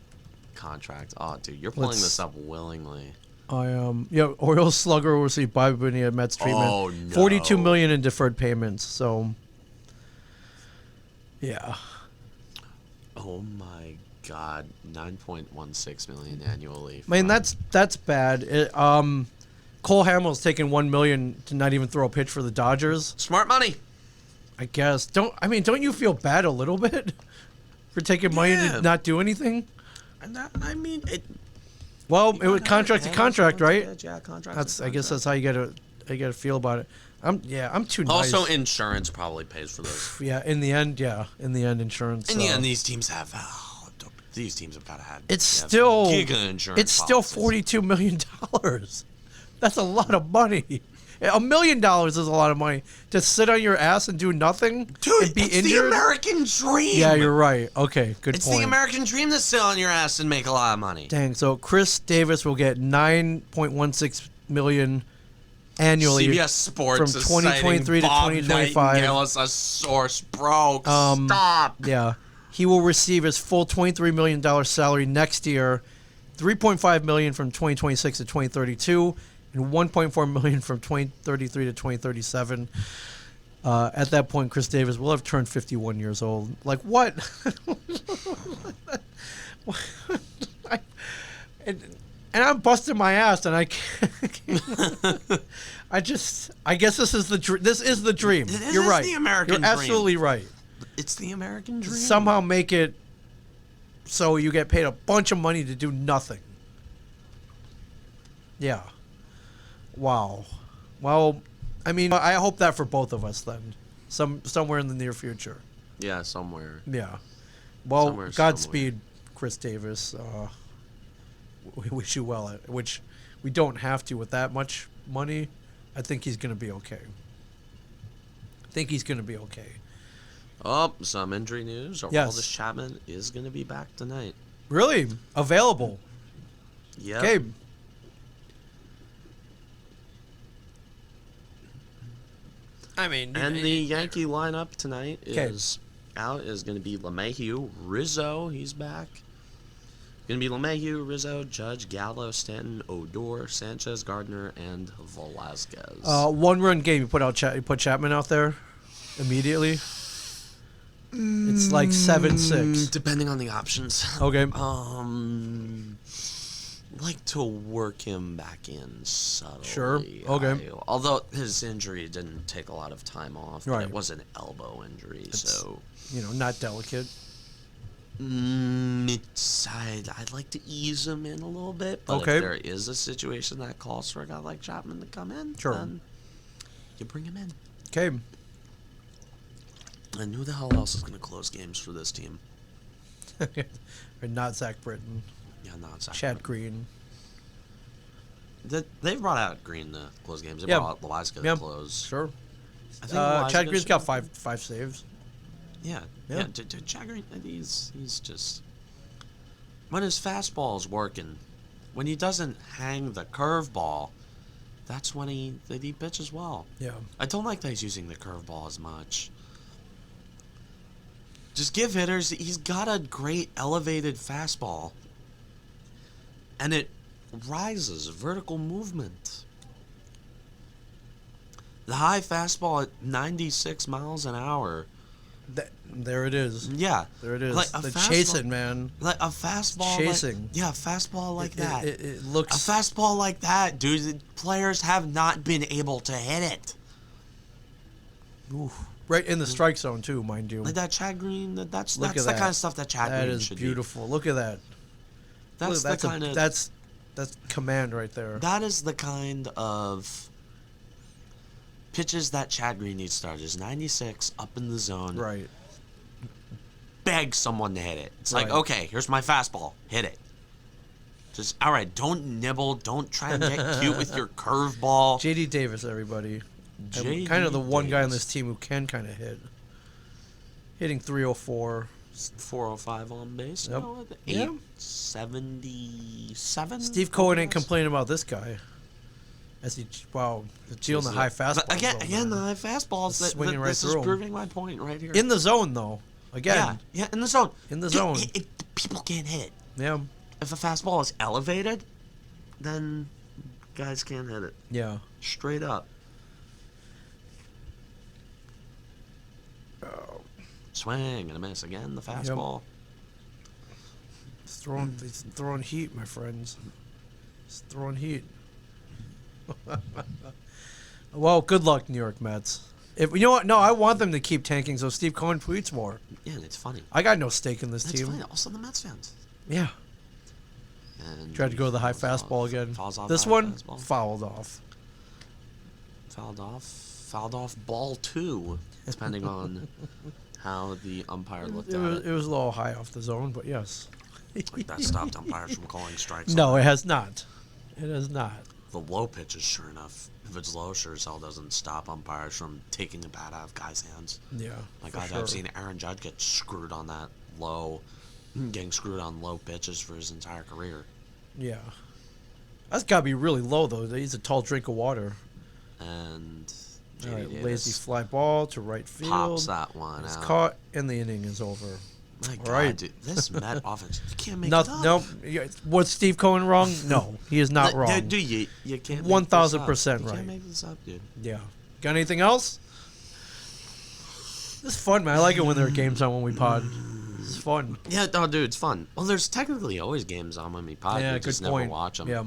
contract. Oh, dude, you're pulling this up willingly. Orioles slugger will receive Bobby Bonilla Mets treatment. Oh, no. $42 million in deferred payments. So, yeah. Oh my God, 9.16 million annually. I mean, from- that's bad. Cole Hamels taking $1 million to not even throw a pitch for the Dodgers. smart money. I guess. Don't you feel bad a little bit for taking money Yeah. to not do anything? I mean, it. Well, it was contract to contract, right? Yeah, contract. That's. I guess that's how you gotta feel about it. I'm too nice. Also, insurance probably pays for those. Yeah, in the end, insurance. In the end, these teams have. These teams have got to have. It's have still giga insurance. It's still policies. $42 million. That's a lot of money. $1 million is a lot of money to sit on your ass and do nothing Dude, and be it's injured. the American dream. Yeah, you're right. Okay, good It's point. the American dream to sit on your ass and make a lot of money. Dang. So Chris Davis will get $9.16 million annually. CBS Sports from is 2023 to citing 2025. Bob Nightingale as a source, bro. Stop. Yeah, he will receive his full $23 million salary next year, $3.5 million from 2026 to 2032, and $1.4 million from 2033 to 2037. At that point, Chris Davis will have turned 51 years old. Like what? and I'm busting my ass, and I can't. I guess this is the this is the dream. This You're is right. the American You're dream. absolutely right. It's the American dream. Somehow make it So you get paid a bunch of money to do nothing. Yeah. Wow. Well, I mean, I hope that for both of us then. Somewhere in the near future. Yeah, somewhere. Yeah. Well, Somewhere. Godspeed, Chris Davis. We wish you well, which we don't have to with that much money. I think he's going to be okay. Oh, some injury news. Yes. Aroldis Chapman is going to be back tonight. Really? Available? Yeah. Okay. I mean... And the Yankee lineup tonight is going to be LeMahieu, Rizzo, he's back. Going to be LeMahieu, Rizzo, Judge, Gallo, Stanton, Odor, Sanchez, Gardner, and Velasquez. 1-run game. You put Chapman out there immediately. It's like 7-6. Depending on the options. Okay. Like to work him back in subtly. Sure. Okay. Although his injury didn't take a lot of time off. Right. It was an elbow injury, so not delicate. I'd like to ease him in a little bit, but Okay. if there is a situation that calls for a guy like Chapman to come in, Sure. then you bring him in. Okay. And who the hell else is going to close games for this team? Or not Zach Britton. Yeah, no, it's not. Chad Green. They've brought out Green to close games. They Yeah. brought out Loizaga Yeah. to close. Sure. I think Chad Green's got should- five saves. Yeah, Yeah. yeah. Chad Green, he's just when his fastball's working, when he doesn't hang the curveball, that's when he pitches well. Yeah. I don't like that he's using the curveball as much. Just give hitters. He's got a great elevated fastball, and it rises vertical movement. The high fastball at 96 miles an hour. There it is. Yeah. There it is. Like the chasing, man. Like a fastball. Chasing. A fastball like that. It looks... A fastball like that, dude. The players have not been able to hit it. Oof. Right in the strike zone, too, mind you. Like that Chad Green, that's Look the at that. kind of stuff that Chad Green should be. That is beautiful. Look at that. That's Look, the kind of... That's command right there. That is the kind of pitches that Chad Green needs to start. Is 96 up in the zone. Right. Beg someone to hit it. It's like, Right. okay, here's my fastball. Hit it. Just, all right, don't nibble. Don't try and get cute with your curveball. J.D. Davis, everybody. J.D. Kind of the one guy on Davis. this team who can kind of hit. Hitting 304. 405 on base. Yep. No, Yeah. 877. Steve Cohen ain't complaining about this guy. As he, dealing the high fastball. Again, the high fastballs. Swinging right this through is 'em. proving my point right here. In the zone, though. Again. Yeah, in the zone. In the Dude, zone. People can't hit it. Yeah. If a fastball is elevated, then guys can't hit it. Yeah. Straight up. Swing and a miss again. The fastball. He's throwing heat, my friends. He's throwing heat. Well, good luck, New York Mets. If you know what? No, I want them to keep tanking so Steve Cohen tweets more. Yeah, and it's funny. I got no stake in this It's team. funny. Also, the Mets fans. Yeah. And Tried to go to the high falls fastball off. again. Falls off This the high one fastball. fouled off. Fouled off ball 2, depending on how the umpire looked It at was, it. it was a little high off the zone, but yes. Like that stopped umpires from calling strikes. No, on it has not. It has not. the low pitches, sure enough. If it's low, sure as hell doesn't stop umpires from taking the bat out of guys' hands. Yeah. Like for I've sure. seen Aaron Judge get screwed on that low, getting screwed on low pitches for his entire career. Yeah. That's got to be really low, though. He's a tall drink of water. And All J.D. right, Davis lazy fly ball to right field. pops that one It's out. caught, and the inning is over. My God, right. dude, this Met offense, you can't make Nothing. it up. Nope. Yeah, was Steve Cohen wrong? No, he is not wrong. Dude, you can't. 1000% You right. can't make this up, dude. Yeah. Got anything else? This is fun, man. I like it when there are games on when we pod. It's fun. Yeah, no, dude, it's fun. Well, there's technically always games on when we pod. Yeah, we good just point. never watch them. Yeah.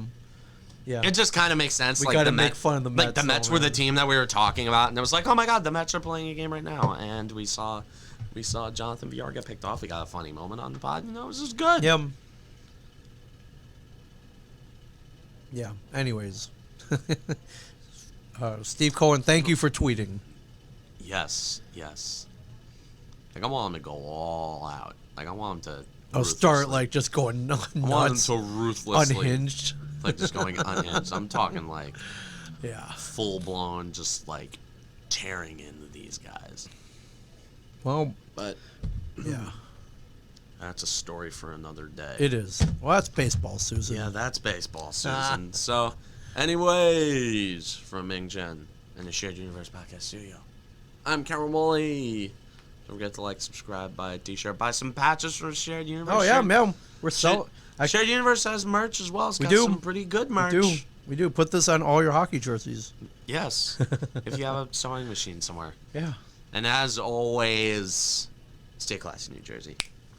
Yeah. It just kind of makes sense. We like gotta the make fun of the Mets. Like the Mets were the team that we were talking about, and it was like, oh my God, the Mets are playing a game right now, and we saw Jonathan Villar get picked off. We got a funny moment on the pod. You know, it was just good. Yeah. Yeah. Anyways, Steve Cohen, thank you for tweeting. Yes. Like I want him to go all out. Like I want him to. Start like just going nuts. I want him to ruthlessly. Unhinged. Like just going unhinged. I'm talking like. Yeah. Full blown, just like tearing into these guys. Well, but yeah, that's a story for another day. It is. Well, that's baseball, Susan. Yeah, that's baseball, Susan. So, anyways, from Ming Jen and the Shared Universe Podcast Studio, I'm Cameron Woolley. Don't forget to like, subscribe, buy a t-shirt, buy some patches for Shared Universe. Oh yeah, man, we're so. Shared Universe has merch as well. It's got some pretty good merch. We do. Put this on all your hockey jerseys. Yes, if you have a sewing machine somewhere. Yeah. And as always, stay classy, New Jersey.